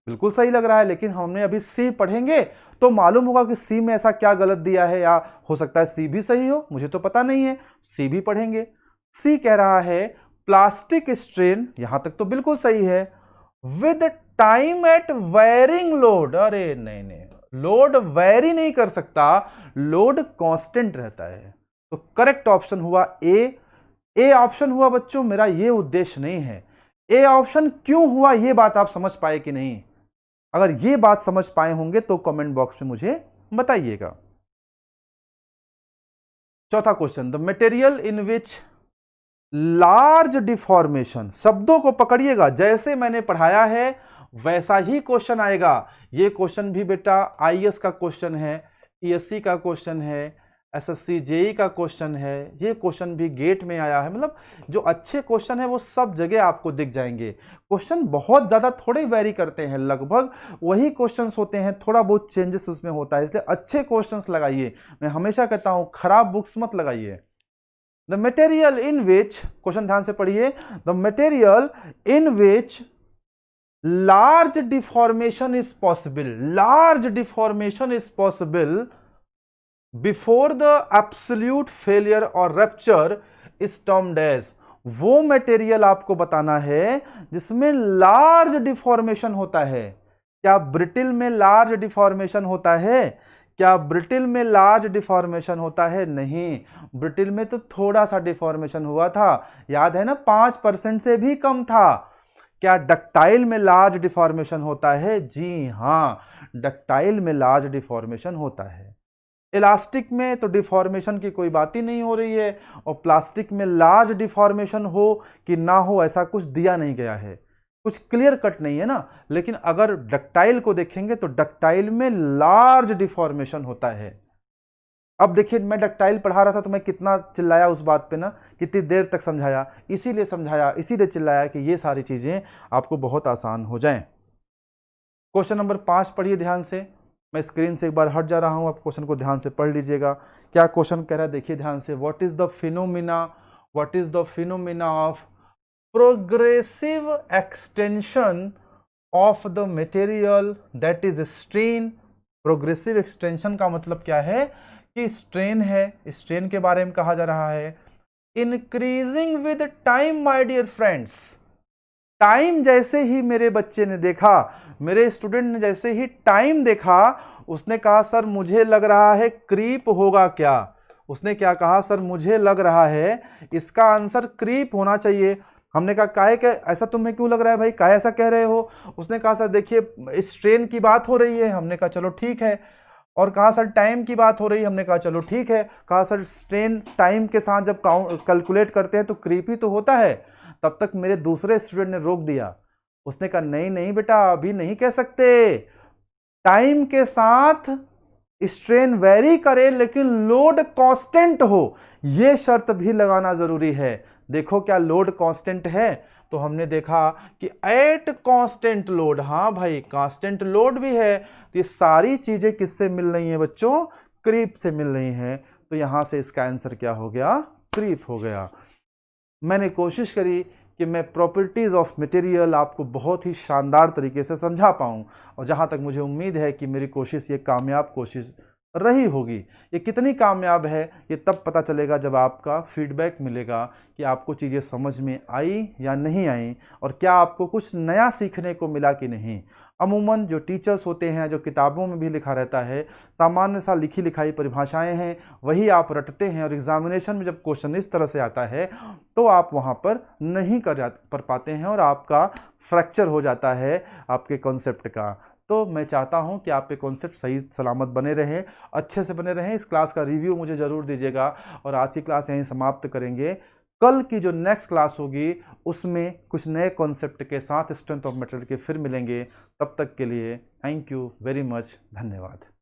S1: बिल्कुल सही लग रहा है। लेकिन हमने अभी सी पढ़ेंगे तो मालूम होगा कि सी में ऐसा क्या गलत दिया है, या हो सकता है सी भी सही हो, मुझे तो पता नहीं है, सी भी पढ़ेंगे। सी कह रहा है प्लास्टिक स्ट्रेन, यहां तक तो बिल्कुल सही है, with time at varying load. अरे नहीं, लोड वेरी नहीं कर सकता, लोड कांस्टेंट रहता है। तो करेक्ट ऑप्शन हुआ ए। ए ऑप्शन हुआ बच्चों, मेरा ये उद्देश्य नहीं है। ए ऑप्शन क्यों हुआ, ये बात आप समझ पाए कि नहीं? अगर ये बात समझ पाए होंगे तो कमेंट बॉक्स में मुझे बताइएगा। चौथा question, the material in which large deformation. शब्दों को पकड़िएगा, जैसे मैंने पढ़ाया है वैसा ही क्वेश्चन आएगा। ये क्वेश्चन भी बेटा आईएएस का क्वेश्चन है, ईएससी का क्वेश्चन है, एसएससी जेई का क्वेश्चन है, ये क्वेश्चन भी गेट में आया है। मतलब जो अच्छे क्वेश्चन है वो सब जगह आपको दिख जाएंगे। क्वेश्चन बहुत ज़्यादा थोड़े वेरी करते हैं, लगभग वही क्वेश्चंस होते हैं, थोड़ा बहुत चेंजेस उसमें होता है, इसलिए अच्छे क्वेश्चंस लगाइए। मैं हमेशा कहता हूँ खराब बुक्स मत लगाइए। The material in which, question ध्यान से पढ़िए, the material in which large deformation is possible, large deformation is possible before the absolute failure और रप्चर इज टर्म्ड एज। वो मटेरियल आपको बताना है जिसमें लार्ज डिफॉर्मेशन होता है। क्या ब्रिटिल में लार्ज डिफॉर्मेशन होता है? क्या ब्रिटिल में लार्ज डिफॉर्मेशन होता है? नहीं, ब्रिटिल में तो थोड़ा सा डिफॉर्मेशन हुआ था, याद है ना, 5% से भी कम था। क्या डक्टाइल में लार्ज डिफॉर्मेशन होता है? जी हां, डक्टाइल में लार्ज डिफॉर्मेशन होता है। इलास्टिक में तो डिफॉर्मेशन की कोई बात ही नहीं हो रही है, और प्लास्टिक में लार्ज डिफॉर्मेशन हो कि ना हो ऐसा कुछ दिया नहीं गया है, कुछ क्लियर कट नहीं है ना। लेकिन अगर डक्टाइल को देखेंगे तो डक्टाइल में लार्ज डिफॉर्मेशन होता है। अब देखिए, मैं डक्टाइल पढ़ा रहा था तो मैं कितना चिल्लाया उस बात पे ना, कितनी देर तक समझाया, इसीलिए चिल्लाया कि ये सारी चीजें आपको बहुत आसान हो जाएं। क्वेश्चन नंबर 5 पढ़िए ध्यान से। मैं स्क्रीन से एक बार हट जा रहा हूं, आप क्वेश्चन को ध्यान से पढ़ लीजिएगा। क्या क्वेश्चन कह रहा है देखिए ध्यान से। What is the phenomena of progressive extension of the material that is strain. Progressive extension का मतलब क्या है कि स्ट्रेन है, स्ट्रेन के बारे में कहा जा रहा है। Increasing with time my dear friends. Time जैसे ही मेरे बच्चे ने देखा, मेरे स्टूडेंट ने जैसे ही टाइम देखा, उसने कहा सर मुझे लग रहा है क्रीप होगा क्या। उसने क्या कहा, सर मुझे लग रहा है इसका आंसर क्रीप होना चाहिए। हमने कहा काहे के ऐसा तुम्हें क्यों लग रहा है भाई, काहे ऐसा कह रहे हो। उसने कहा सर देखिए स्ट्रेन की बात हो रही है। हमने कहा चलो ठीक है। और कहा सर टाइम की बात हो रही है। हमने कहा चलो ठीक है। कहा सर स्ट्रेन टाइम के साथ जब कैलकुलेट करते हैं तो क्रीप ही तो होता है। तब तक मेरे दूसरे स्टूडेंट ने रोक दिया। उसने कहा नहीं नहीं बेटा, अभी नहीं कह सकते, टाइम के साथ स्ट्रेन वेरी करे लेकिन लोड कांस्टेंट हो, यह शर्त भी लगाना जरूरी है। देखो क्या लोड कांस्टेंट है, तो हमने देखा कि एट कांस्टेंट लोड, हाँ भाई कांस्टेंट लोड भी है। तो ये सारी चीजें किससे मिल रही हैं बच्चों, क्रीप से मिल रही हैं। तो यहां से इसका आंसर क्या हो गया, क्रीप हो गया। मैंने कोशिश करी कि मैं प्रॉपर्टीज ऑफ मटेरियल आपको बहुत ही शानदार तरीके से समझा पाऊँ, और जहाँ तक मुझे उम्मीद है कि मेरी कोशिश ये कामयाब कोशिश रही होगी। ये कितनी कामयाब है ये तब पता चलेगा जब आपका फीडबैक मिलेगा कि आपको चीज़ें समझ में आई या नहीं आई और क्या आपको कुछ नया सीखने को मिला कि नहीं। अमूमन जो टीचर्स होते हैं, जो किताबों में भी लिखा रहता है, सामान्य सा लिखी लिखाई परिभाषाएं हैं, वही आप रटते हैं और एग्जामिनेशन में जब क्वेश्चन इस तरह से आता है तो आप वहाँ पर नहीं कर पाते हैं और आपका फ्रैक्चर हो जाता है आपके कॉन्सेप्ट का। तो मैं चाहता हूं कि आपके कॉन्सेप्ट सही सलामत बने रहें, अच्छे से बने रहें। इस क्लास का रिव्यू मुझे ज़रूर दीजिएगा और आज की क्लास यहीं समाप्त करेंगे। कल की जो नेक्स्ट क्लास होगी उसमें कुछ नए कॉन्सेप्ट के साथ स्ट्रेंथ ऑफ मटेरियल के फिर मिलेंगे। तब तक के लिए थैंक यू वेरी मच, धन्यवाद।